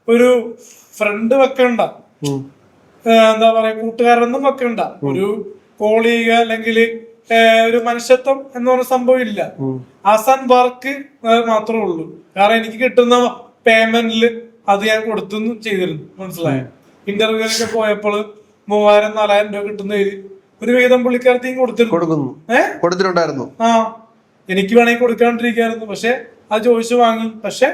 ഒരു ഫ്രണ്ട് വെക്കണ്ട, എന്താ പറയാ, കൂട്ടുകാരൊന്നും വെക്കണ്ട, ഒരു കോളീഗ് അല്ലെങ്കിൽ ഒരു മനുഷ്യത്വം എന്ന് പറഞ്ഞ സംഭവം ഇല്ല. ആസാൻ വർക്ക് മാത്രമേ ഉള്ളൂ. കാരണം എനിക്ക് കിട്ടുന്ന പേയ്മെന്റില് അത് ഞാൻ കൊടുത്തു ചെയ്തിരുന്നു, മനസ്സിലായോ. ഇന്റർവ്യൂവിനൊക്കെ പോയപ്പോൾ 3000-4000 രൂപ കിട്ടുന്നതിൽ ഒരു വിഹിതം പുള്ളിക്കാരത്തേക്കും കൊടുത്തിട്ടുണ്ടായിരുന്നു. എനിക്ക് വേണമെങ്കിൽ കൊടുക്കാണ്ടിരിക്കായിരുന്നു, പക്ഷെ അത് ചോദിച്ചു വാങ്ങി. പക്ഷെ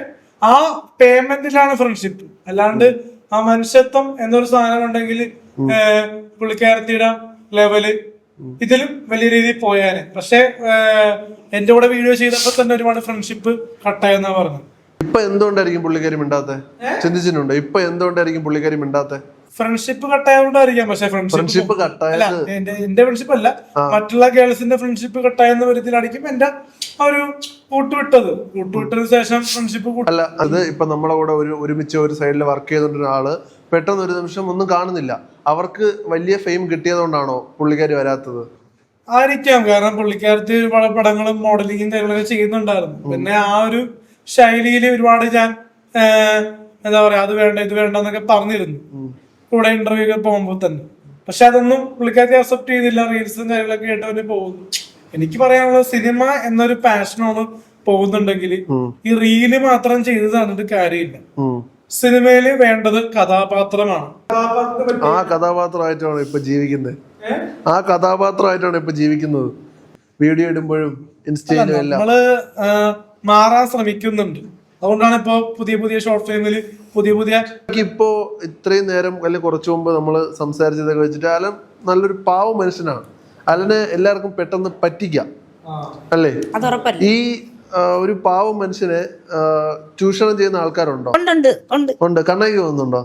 ആ പേയ്മെന്റിലാണ് ഫ്രണ്ട്ഷിപ്പ്, അല്ലാണ്ട് ആ മനുഷ്യത്വം എന്നൊരു സാധനം ഉണ്ടെങ്കിൽ പുള്ളിക്കാരത്തിയുടെ ലെവല് ഇതിലും വലിയ രീതിയിൽ പോയാന്. പക്ഷെ എന്റെ കൂടെ വീഡിയോ ചെയ്തപ്പോ തന്നെ ഒരുപാട് ഫ്രണ്ട്ഷിപ്പ് കട്ടായെന്നാ പറഞ്ഞത്. ഇപ്പൊ എന്തുകൊണ്ടായിരിക്കും പുള്ളിക്കാരി മിണ്ടാത്തെ? ചിന്തിച്ചിട്ടുണ്ടോ ഇപ്പൊ എന്തുകൊണ്ടായിരിക്കും പുള്ളിക്കാരി മിണ്ടാത്തെ? ഫ്രണ്ട്ഷിപ്പ് കട്ടായതുകൊണ്ടായിരിക്കാം. പക്ഷെ ഫ്രണ്ട്ഷിപ്പ് എന്റെ ഫ്രണ്ട്ഷിപ്പ് അല്ല, മറ്റുള്ള ഗേൾസിന്റെ ഫ്രണ്ട്ഷിപ്പ് കട്ടായെന്ന വിധത്തിലായിരിക്കും എന്റെ ഒരു കൂട്ടുവിട്ടതിന് ശേഷം ഫ്രണ്ട്ഷിപ്പ് അല്ല. അത് ഇപ്പൊ നമ്മളെ കൂടെ ഒരുമിച്ച് ഒരു സൈഡിൽ വർക്ക് ചെയ്തോണ്ടിരുന്ന ആള് പെട്ടെന്ന് ഒരു നിമിഷം ഒന്നും കാണുന്നില്ല. അവർക്ക് വലിയ ഫെയിം കിട്ടിയതുകൊണ്ടാണോ പുള്ളിക്കാരി വരാത്തത്? ആയിരിക്കാം. കാരണം പുള്ളിക്കാരത്തി ഒരുപാട് പടങ്ങളും മോഡലിങ്ങും കാര്യങ്ങളൊക്കെ ചെയ്യുന്നുണ്ടായിരുന്നു. പിന്നെ ആ ഒരു ശൈലിയിൽ ഒരുപാട് ഞാൻ എന്താ പറയാ, അത് വേണ്ട ഇത് വേണ്ട എന്നൊക്കെ പറഞ്ഞിരുന്നു കൂടെ ഇന്റർവ്യൂ ഒക്കെ പോകുമ്പോൾ തന്നെ. പക്ഷെ അതൊന്നും പുള്ളിക്കാരത്തി അക്സെപ്റ്റ് ചെയ്തില്ല. റീൽസും കാര്യങ്ങളൊക്കെ കേട്ടവര് പോകുന്നു. എനിക്ക് പറയാനുള്ളത്, സിനിമ എന്നൊരു പാഷനോട് പോകുന്നുണ്ടെങ്കിൽ ഈ റീല് മാത്രം ചെയ്ത് തന്നിട്ട് കാര്യമില്ല. സിനിമയില് വേണ്ടത് കഥാപാത്രമാണ്. ആ കഥാപാത്രമായിട്ടാണ് ഇപ്പൊ ജീവിക്കുന്നത്. വീഡിയോ ഇടുമ്പോഴും ഇൻസ്റ്റയിലും എല്ലാം നമ്മള് മാറാൻ ശ്രമിക്കുന്നുണ്ട്. അതുകൊണ്ടാണ് ഇപ്പൊ പുതിയ ഷോർട്ട് ഫിലിമില് പുതിയ ഇപ്പോ ഇത്രയും നേരം അല്ലെങ്കിൽ കുറച്ചു മുമ്പ് നമ്മള് സംസാരിച്ചതൊക്കെ വെച്ചിട്ട് അലൻ നല്ലൊരു പാവ മനുഷ്യനാണ്. അലനെ എല്ലാവർക്കും പെട്ടെന്ന് പറ്റിക്കാം, അല്ലേ? ഈ ഒരു പാവ മനുഷ്യനെ ചൂഷണം ചെയ്യുന്ന ആൾക്കാരുണ്ടോ? ഉണ്ട്. കണ്ണാക്കി തോന്നുന്നുണ്ടോ?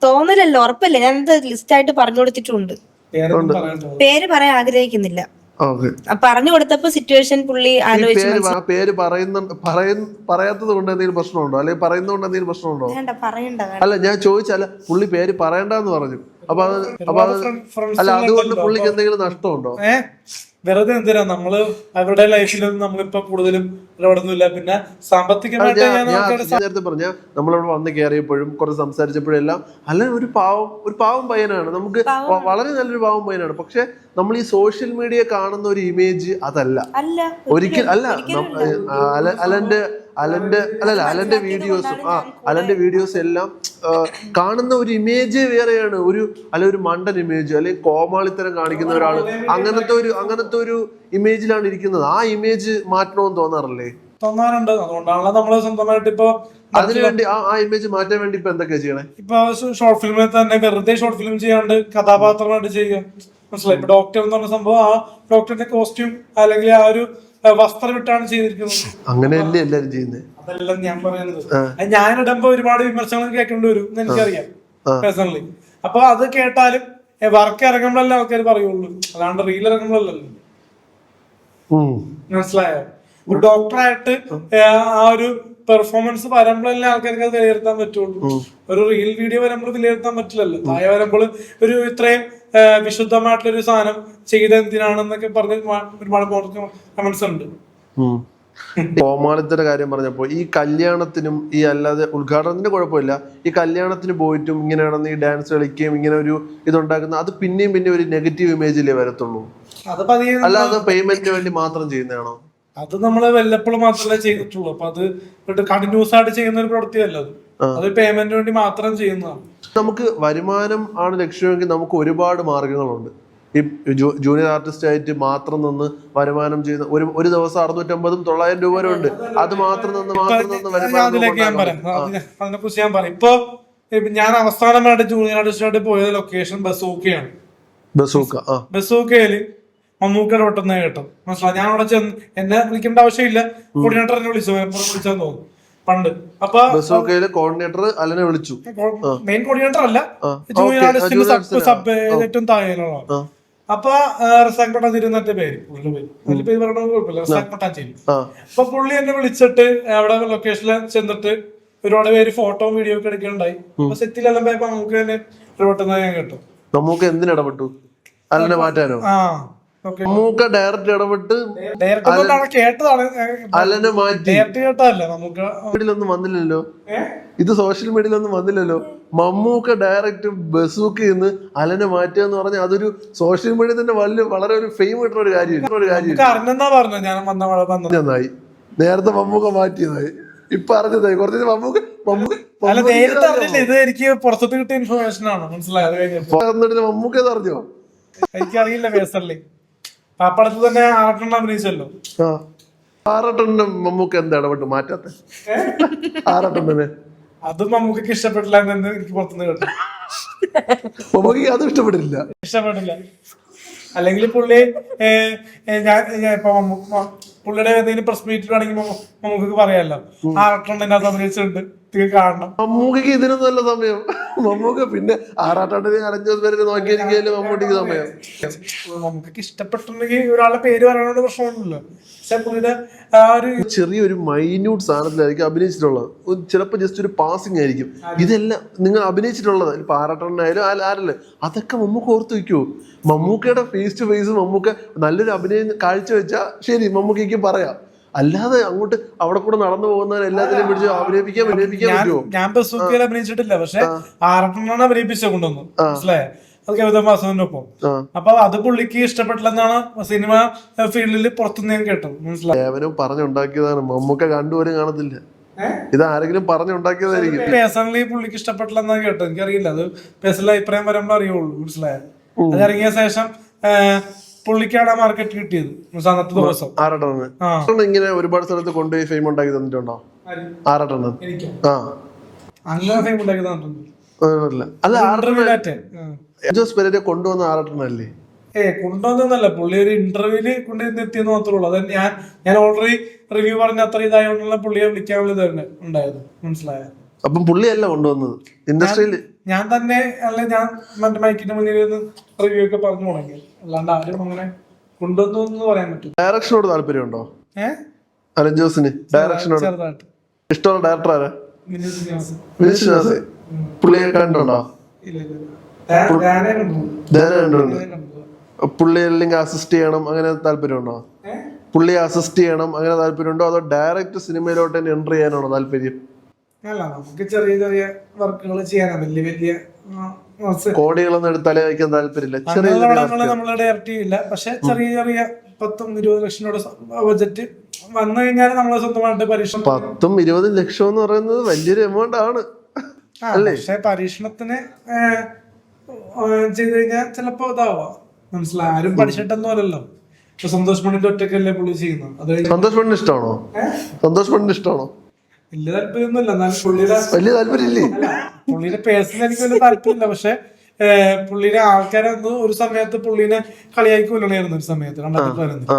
തോന്നലല്ലോ, ഉറപ്പല്ലേ. ഞാൻ ലിസ്റ്റ് ആയിട്ട് പറഞ്ഞു കൊടുത്തിട്ടുണ്ട്. പേര് പറയാൻ ആഗ്രഹിക്കുന്നില്ല. ഓക്കെ. പറഞ്ഞു കൊടുത്തപ്പോ സിറ്റുവേഷൻ പുള്ളി ആലോചിച്ച് പേര് പറയാത്തത് കൊണ്ട് എന്തെങ്കിലും പ്രശ്നമുണ്ടോ, അല്ലെങ്കിൽ പറയുന്നതുകൊണ്ട് എന്തെങ്കിലും പ്രശ്നമുണ്ടോ? വേണ്ട പറയണ്ട. അല്ല, ഞാൻ ചോദിച്ചല്ല, പുള്ളി പേര് പറയണ്ടെന്ന് പറഞ്ഞു. അപ്പൊ അല്ല, അതുകൊണ്ട് പുള്ളിക്ക് എന്തെങ്കിലും നഷ്ടമുണ്ടോ? വെറുതെ എന്തിനാ നമ്മള് അവരുടെ ലൈഫിലൊന്നും നമ്മളിപ്പോ കൂടുതലും ഇടപെടുന്നില്ല. പിന്നെ സാമ്പത്തികമായിട്ട് ഞാൻ നേരത്തെ പറഞ്ഞ നമ്മളിവിടെ വന്ന് കയറിയപ്പോഴും കുറച്ച് സംസാരിച്ചപ്പോഴും എല്ലാം അല്ല ഒരു പാവം പയ്യനാണ്, നമുക്ക് വളരെ നല്ലൊരു പാവം പയ്യനാണ്. പക്ഷെ നമ്മൾ ഈ സോഷ്യൽ മീഡിയ കാണുന്ന ഒരു ഇമേജ് അതല്ല ഒരിക്കലും അല്ല. അലന്റെ വീഡിയോസ് എല്ലാം കാണുന്ന ഒരു ഇമേജ് വേറെയാണ്. ഒരു മണ്ടൻ ഇമേജ്, അല്ലെങ്കിൽ കോമാളിത്തരം കാണിക്കുന്ന ഒരാൾ, അങ്ങനത്തെ ഒരു ഇമേജിലാണ് ഇരിക്കുന്നത്. ആ ഇമേജ് മാറ്റണമെന്ന് തോന്നാറില്ലേ? തോന്നാറുണ്ട്. അതുകൊണ്ടാണല്ലോ നമ്മള് സ്വന്തമായിട്ട് ഇപ്പൊ അതിനുവേണ്ടി ആ ഇമേജ് മാറ്റാൻ വേണ്ടി ഇപ്പൊ എന്തൊക്കെയാ ചെയ്യണേ? ഇപ്പൊ ഷോർട്ട് ഫിലിമിൽ തന്നെ വെറുതെ ഷോർട്ട് ഫിലിം ചെയ്യാണ്ട് കഥാപാത്രമായിട്ട് ചെയ്യുക. മനസ്സിലായി? ഇപ്പൊ ഡോക്ടർ എന്ന് പറഞ്ഞ സംഭവം ആ ഡോക്ടറിന്റെ കോസ്റ്റ്യൂം അല്ലെങ്കിൽ ആ ഒരു വസ്ത്രം ഇട്ടാണ് ചെയ്തിരിക്കുന്നത്. അങ്ങനെയല്ലേ എല്ലാരും ചെയ്യുന്നത്? അതെല്ലാം ഞാൻ പറയുന്നത്. ഞാനിടുമ്പോ ഒരുപാട് വിമർശനങ്ങൾ കേൾക്കേണ്ടി വരും എന്ന് എനിക്കറിയാം പേഴ്സണലി. അപ്പൊ അത് കേട്ടാലും വർക്ക് ഇറങ്ങുമ്പോഴല്ലേ ആൾക്കാർ പറയുള്ളൂ, അല്ലാണ്ട് റീൽ ഇറങ്ങുമ്പോഴല്ലോ. മനസ്സിലായോ? ഒരു ഡോക്ടറായിട്ട് ആ ഒരു പെർഫോമൻസ് വരുമ്പോഴല്ലേ ആൾക്കാർക്ക് അത് വിലയിരുത്താൻ പറ്റുള്ളൂ. ഒരു റീൽ വീഡിയോ വരുമ്പോൾ വിലയിരുത്താൻ പറ്റില്ലല്ലോ. താഴെ വരുമ്പോൾ ഒരു ഇത്രയും വിശുദ്ധമായിട്ടുള്ളൊരു സാധനം ചെയ്ത എന്തിനാണെന്നൊക്കെ പറഞ്ഞ് ഒരുപാട് കമന്റ്സ് ഉണ്ട്. കോമാളിത്തര കാര്യം പറഞ്ഞപ്പോ ഈ കല്യാണത്തിനും ഈ അല്ലാതെ ഉദ്ഘാടനത്തിന് കുഴപ്പമില്ല, ഈ കല്യാണത്തിന് പോയിട്ടും ഇങ്ങനെയാണെന്ന് ഈ ഡാൻസ് കളിക്കുകയും ഇങ്ങനെ ഒരു ഇതുണ്ടാക്കുന്ന അത് പിന്നെയും ഒരു നെഗറ്റീവ് ഇമേജിലേ വരത്തുള്ളൂ. അല്ലാതെ പേയ്മെന്റിന് വേണ്ടി മാത്രം ചെയ്യുന്നതാണോ? അത് നമ്മള് വല്ലപ്പോഴും മാത്രമേ ചെയ്തിട്ടുള്ളൂ. അപ്പൊ അത് കണ്ടിന്യൂസ് ആയിട്ട് ചെയ്യുന്ന ഒരു പ്രവൃത്തിയല്ല അത് പേയ്മെന്റിന് വേണ്ടി മാത്രം ചെയ്യുന്നതാണ്. നമുക്ക് വരുമാനം ആണ് ലക്ഷ്യമെങ്കിൽ നമുക്ക് ഒരുപാട് മാർഗങ്ങളുണ്ട്. ഈ ജൂനിയർ ആർട്ടിസ്റ്റ് ആയിട്ട് മാത്രം നിന്ന് വരുമാനം ചെയ്യുന്ന ഒരു ദിവസം 650-900 രൂപ വരെ ഉണ്ട്. അത് മാത്രം നിന്ന് അതിനെ കുറിച്ച് ഞാൻ പറയും. ഇപ്പൊ ഞാൻ അവസാനമായിട്ട് ജൂനിയർ ആർട്ടിസ്റ്റായിട്ട് പോയത് ലൊക്കേഷൻ ബസൂക്കയാണ്. ബസൂക്കയില് മമ്മൂക്കയുടെ വട്ടം കേട്ടോ. മനസ്സിലായി? ഞാൻ അവിടെ ചെന്ന് എന്നെ വിളിക്കേണ്ട ആവശ്യമില്ല, കോർഡിനേറ്ററിനെ വിളിച്ചാന്ന് തോന്നുന്നു പണ്ട്. അപ്പൊ കോർഡിനേറ്റർ അലനെ വിളിച്ചു. മെയിൻ കോർഡിനേറ്റർ അല്ല, ജൂനിയർ ആർട്ടിസ്റ്റിന്റെ സബ് ഏറ്റവും താഴെയുള്ള. അപ്പൊ റസാഖ് പട്ടാഞ്ചേരി പേര് പേര് പറയണ കുഴപ്പമില്ല, റസാഖ് പട്ടാഞ്ചേരി. അപ്പൊ പുള്ളി എന്നെ വിളിച്ചിട്ട് അവിടെ ലൊക്കേഷനിൽ ചെന്നിട്ട് ഒരുപാട് പേര് ഫോട്ടോ വീഡിയോ ഒക്കെ എടുക്കുകയുണ്ടായി. അപ്പൊ സെറ്റിലെല്ലാം പോയപ്പോ നമുക്ക് തന്നെ ഇടപെട്ടുന്നത് ഞാൻ കേട്ടു. നമുക്ക് എന്തിനിടപെട്ടു? അലനെ മാറ്റാനോ? മമ്മൂക്ക ഡയറക്റ്റ് ഇടപെട്ട് കേട്ടതാണ്, അലനെ മാറ്റി. കേട്ടതല്ല നമുക്ക് മീഡിയയിലൊന്നും വന്നില്ലല്ലോ, ഇത് സോഷ്യൽ മീഡിയയിലൊന്നും വന്നില്ലല്ലോ. മമ്മൂക്ക ഡയറക്റ്റ് ബസൂക്കിൽ നിന്ന് അലനെ മാറ്റുക എന്ന് പറഞ്ഞാൽ അതൊരു സോഷ്യൽ മീഡിയ തന്നെ വളരെ ഒരു ഫെയിം കിട്ടുന്ന ഒരു കാര്യം. നന്നായി, നേരത്തെ മമ്മൂക്ക മാറ്റിയതായി, ഇപ്പൊ അറിഞ്ഞതായി. കുറച്ച് മമ്മൂക്ക ഇത് എനിക്ക് പുറത്തോട്ട് കിട്ടിയ ഇൻഫർമേഷൻ ആണ്. മനസ്സിലായത്? മമ്മൂക്ക അറിഞ്ഞോ? എനിക്കറിയില്ല പേഴ്സണലി. പാപ്പടത്ത് തന്നെ ആറട്ടെണ്ണം അഭിനയിച്ചല്ലോ. ആറട്ടെണ്ണം മമ്മൂക്ക എന്താ ഇടപെട്ട് മാറ്റാത്ത? ആറട്ടെണ്ണനെ അത് മമ്മൂക്ക് ഇഷ്ടപ്പെട്ടില്ല എന്ന് എനിക്ക് പുറത്തുനിന്ന് കേട്ടു. മമ്മൂക്ക് അത് ഇഷ്ടപ്പെട്ടില്ല. അല്ലെങ്കിൽ പുള്ളി ഇപ്പൊ പുള്ളിയുടെ ഏതെങ്കിലും പ്രസ് മീറ്റിലാണെങ്കിൽ മമ്മൂക്ക് പറയാമല്ലോ, ആറട്ടെണ്ണം അത് അഭിനയിച്ചിട്ടുണ്ട്, കാണണം. മമ്മൂക്ക് ഇതിനൊന്നും നല്ല സമയം. മമ്മൂക്ക് പിന്നെ 6 പേര് നോക്കിയിരിക്കലും മമ്മൂട്ടിക്ക് സമയം. മമ്മൂക്ക് ഇഷ്ടപ്പെട്ടിട്ടുണ്ടെങ്കിൽ ഒരാളുടെ പേര് പറയാനുള്ള പ്രശ്നമൊന്നുമില്ല. പക്ഷെ പുള്ളിയുടെ ആ ഒരു ചെറിയൊരു മൈന്യൂട്ട് സാധനത്തിലായിരിക്കും അഭിനയിച്ചിട്ടുള്ളത്. ചിലപ്പോൾ ജസ്റ്റ് ഒരു പാസിംഗ് ആയിരിക്കും. ഇതെല്ലാം നിങ്ങൾ അഭിനയിച്ചിട്ടുള്ളത് ഇപ്പൊ 6 ആയാലും ആരല്ലേ, അതൊക്കെ മമ്മൂക്ക് ഓർത്ത് വെക്കൂ. മമ്മൂക്കയുടെ ഫേസ് ടു ഫേസ് മമ്മൂക്ക നല്ലൊരു അഭിനയം കാഴ്ചവെച്ചാൽ ശരി, മമ്മൂക്കയ്ക്ക് പറയാം. അല്ലാതെ അങ്ങോട്ട് അവിടെ കൂടെ നടന്നു പോകുന്നവർ എല്ലാത്തിനും പിടിച്ച് അഭിനയിപ്പിക്കാൻ പറ്റുമോ? ഞാൻ ബസൂക്കയിൽ അഭിനയിച്ചിട്ടില്ല, പക്ഷെ 6 അഭിനയിപ്പിച്ച കൊണ്ടുവന്നു. മനസ്സിലായോ? അത് കവിത മാസത്തിനൊപ്പം. അപ്പൊ അത് പുള്ളിക്ക് ഇഷ്ടപ്പെട്ടില്ലെന്നാണ് സിനിമ ഫീൽഡിൽ പുറത്തുനിന്ന് ഞാൻ കേട്ടത്. മനസ്സിലായോ? പറഞ്ഞുണ്ടാക്കിയതാണ്, മമ്മൂക്ക കണ്ടുപോലും കാണത്തില്ല. ഇത് ആരെങ്കിലും പറഞ്ഞുണ്ടാക്കിയതായിരിക്കും. പേഴ്സണലി പുള്ളിക്ക് ഇഷ്ടപ്പെട്ടില്ലെന്നാണ് കേട്ടത്. എനിക്കറിയില്ല, അത് പേഴ്സണൽ അഭിപ്രായം വരുമ്പോ അറിയുള്ളൂ. മനസ്സിലായോ? അത് ഇറങ്ങിയ ശേഷം പുള്ളിക്കാണ് മാർക്കറ്റ് കിട്ടിയത് അന്നത്തെ ദിവസം. ഇങ്ങനെ ഒരുപാട് സ്ഥലത്ത് കൊണ്ടുപോയി ഫെയിം ഉണ്ടാക്കി തന്നിട്ടുണ്ടോ? ആറട്ടെണ്ണം അങ്ങനെ ഫെയിം ഉണ്ടാക്കി തന്നിട്ടുണ്ട്. ജോസ് പെരേര കൊണ്ടുവന്ന 6 അല്ലേ? കൊണ്ടുവന്നല്ല, പുള്ളി ഒരു ഇന്റർവ്യൂല് കൊണ്ടുവന്ന് എത്തിയെന്ന് മാത്രമേ ഉള്ളൂ. അത് ഞാൻ ഓൾറെഡി റിവ്യൂ പറഞ്ഞ അത്ര ഇതായോണ്ടുള്ള പുള്ളിയെ വിളിക്കാൻ വേണ്ടി തന്നെ ഉണ്ടായത്. മനസ്സിലായോ? അപ്പം പുള്ളിയല്ല കൊണ്ടുവന്നത്, ഇൻഡസ്ട്രിയിൽ ഞാൻ തന്നെ. അല്ലെ, ഞാൻ മറ്റേ മൈക്കിന്റെ മുന്നിൽ റിവ്യൂ ഒക്കെ പറഞ്ഞു തുടങ്ങി. അല്ലാണ്ട് ആരും അങ്ങനെ കൊണ്ടുവന്നു എന്ന് പറയാൻ പറ്റും. ഡയറക്ഷനോട് താല്പര്യമുണ്ടോ ഏഹ് അലൻ ജോസിന്? ഡയറക്ഷനോട് ചെറുതായിട്ട്. ഇഷ്ടമുള്ള ഡയറക്ടർ ആരാ? വിനീത് ശ്രീനിവാസൻ. വിനീത് ശ്രീനിവാസൻ. പുള്ളിയെ കണ്ടുണ്ടോ? ഇല്ല ഇല്ല ഇല്ല. ഞാനേ കണ്ടുള്ളൂ. ധ്യാനം കണ്ടുണ്ട്. ഞാനേ കണ്ടുള്ളൂ. പുള്ളി അല്ലെങ്കിൽ അസിസ്റ്റ് ചെയ്യണം അങ്ങനെ താല്പര്യമുണ്ടോ? പുള്ളിയെ അസിസ്റ്റ് ചെയ്യണം അങ്ങനെ താല്പര്യമുണ്ടോ? അതോ ഡയറക്റ്റ് സിനിമയിലോട്ട് തന്നെ എൻട്രി ചെയ്യാനാണോ താല്പര്യം? അല്ല, നമുക്ക് ചെറിയ ചെറിയ വർക്കുകൾ ചെയ്യാനാണ്. വലിയ വലിയ കോടികളൊന്നും എടുത്ത് തല വയ്ക്കാൻ താല്പര്യമില്ല. ചെറിയ ചെറിയ നമ്മൾ ഡയറക്റ്റ് ചെയ്യില്ല. പക്ഷെ ചെറിയ ചെറിയ 10-20 ലക്ഷത്തോടെ ബഡ്ജറ്റ് വന്നു കഴിഞ്ഞാൽ നമ്മളെ സ്വന്തമായിട്ട് പരീക്ഷണം 10-20 ലക്ഷം എന്ന് പറയുന്നത് വലിയൊരു എമൗണ്ട് ആണ് അല്ലേ? പക്ഷെ പരീക്ഷണത്തിന് ചെയ്ത് കഴിഞ്ഞാൽ ചിലപ്പോ ഇതാവാം. മനസ്സിലായി. ആരും പഠിച്ചിട്ടൊന്നും അല്ലല്ലോ. ഇപ്പൊ സന്തോഷ് മണിന്റെ ഒറ്റക്കല്ലേ പുള്ളി ചെയ്യുന്നത്. അത് സന്തോഷ് മണ്ണിന് ഇഷ്ടമാണോ? സന്തോഷ് മണ്ണിന് ഇഷ്ടമാണോ? വലിയ താല്പര്യമൊന്നുമില്ല. എന്നാലും പുള്ളിയുടെ വലിയ താല്പര്യമില്ലേ? പുള്ളിയുടെ പേഴ്സണൽ എനിക്ക് വലിയ താല്പര്യമില്ല. പക്ഷെ പുള്ളിയുടെ ആൾക്കാരെ ഒരു സമയത്ത് പുള്ളിനെ കളിയാക്കി കൊല്ലണായിരുന്നു. ഒരു സമയത്ത് 2015.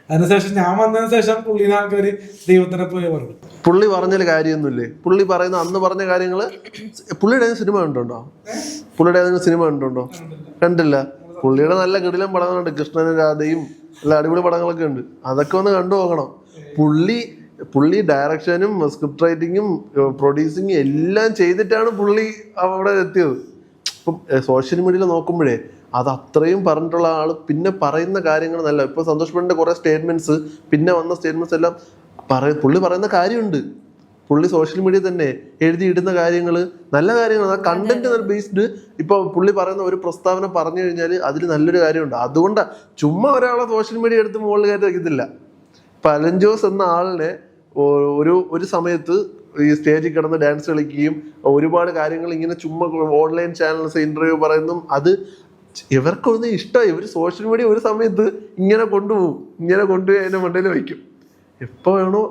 അതിനുശേഷം ഞാൻ വന്നതിന് ശേഷം പുള്ളിനെ ആൾക്കാര് ദൈവത്തിനെ പോയി പറഞ്ഞു. പുള്ളി പറഞ്ഞതിൽ കാര്യമൊന്നുമില്ലേ? പുള്ളി പറയുന്ന അന്ന് പറഞ്ഞ കാര്യങ്ങള് പുള്ളിയുടെ സിനിമ കണ്ടുണ്ടോ? പുള്ളിയുടെ ഏതെങ്കിലും സിനിമ കണ്ടുണ്ടോ? കണ്ടില്ല. പുള്ളിയുടെ നല്ല കിടിലം പടങ്ങളുണ്ട്. കൃഷ്ണനും രാധയും നല്ല അടിപൊളി പടങ്ങളൊക്കെ ഉണ്ട്. അതൊക്കെ ഒന്ന് കണ്ടു നോക്കണം. പുള്ളി ഡയറക്ഷനും സ്ക്രിപ്റ്റ് റൈറ്റിങ്ങും പ്രൊഡ്യൂസിങ്ങും എല്ലാം ചെയ്തിട്ടാണ് പുള്ളി അവിടെ എത്തിയത്. ഇപ്പം സോഷ്യൽ മീഡിയയിൽ നോക്കുമ്പോഴേ അത് അത്രയും പറഞ്ഞിട്ടുള്ള ആള് പിന്നെ പറയുന്ന കാര്യങ്ങൾ നല്ല. ഇപ്പൊ സന്തോഷ് പണ്ഡിന്റെ കുറെ സ്റ്റേറ്റ്മെന്റ്സ് പിന്നെ വന്ന സ്റ്റേറ്റ്മെന്റ്സ് എല്ലാം പുള്ളി പറയുന്ന കാര്യമുണ്ട്. പുള്ളി സോഷ്യൽ മീഡിയ തന്നെ എഴുതിയിടുന്ന കാര്യങ്ങൾ നല്ല കാര്യങ്ങൾ, ആ കണ്ടന്റ് ബേസ്ഡ്. ഇപ്പൊ പുള്ളി പറയുന്ന ഒരു പ്രസ്താവന പറഞ്ഞു കഴിഞ്ഞാൽ അതിൽ നല്ലൊരു കാര്യമുണ്ട്. അതുകൊണ്ടാണ് ചുമ്മാ ഒരാളെ സോഷ്യൽ മീഡിയ എടുത്ത് മുകളിൽ കയറ്റി വയ്ക്കത്തില്ല. ഇപ്പൊ അലൻ ജോസ് എന്ന ആളിനെ ഒരു സമയത്ത് ഈ സ്റ്റേജിൽ കിടന്ന് ഡാൻസ് കളിക്കുകയും ഒരുപാട് കാര്യങ്ങൾ ഇങ്ങനെ ചുമ്മാ ഓൺലൈൻ ചാനൽസ് ഇന്റർവ്യൂ പറയുന്നതും അത് ഇവർക്കൊന്നും ഇഷ്ടമായി. ഇവർ സോഷ്യൽ മീഡിയ ഒരു സമയത്ത് ഇങ്ങനെ കൊണ്ടുപോകും. ഇങ്ങനെ കൊണ്ടുപോയി അതിന്റെ മണ്ടയിൽ വയ്ക്കും. എപ്പോ വേണോ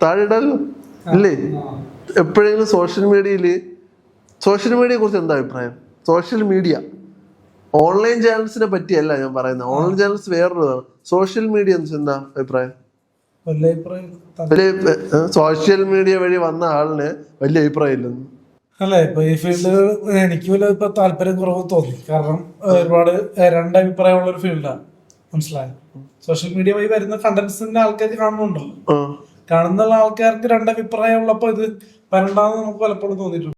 താഴെ ഇടാലോ അല്ലേ? എപ്പോഴെങ്കിലും സോഷ്യൽ മീഡിയയെ കുറിച്ച് എന്താ അഭിപ്രായം? സോഷ്യൽ മീഡിയ ഓൺലൈൻ ചാനൽസിനെ പറ്റിയല്ല ഞാൻ പറയുന്നത്. ഓൺലൈൻ ചാനൽസ് വേറൊരിതാണ്. സോഷ്യൽ മീഡിയ എന്താ അഭിപ്രായം? സോഷ്യൽ മീഡിയ വഴി വന്ന ആളിന് വലിയ അഭിപ്രായം ഇല്ലെന്ന് അല്ല. ഇപ്പൊ ഈ ഫീൽഡ് എനിക്ക് വലിയ ഇപ്പൊ താല്പര്യം കുറവ് തോന്നി. കാരണം ഒരുപാട് രണ്ടഭിപ്രായമുള്ള ഒരു ഫീൽഡാണ്. മനസ്സിലായോ? സോഷ്യൽ മീഡിയ വഴി വരുന്ന കണ്ടന്റ്സിന്റെ ആൾക്കാർ കാണുന്നുണ്ടല്ലോ. കാണുന്ന ആൾക്കാർക്ക് രണ്ടഭിപ്രായം ഉള്ളപ്പോ ഇത് വരണ്ടാന്ന് നമുക്ക് പലപ്പോഴും തോന്നിയിട്ടുണ്ട്.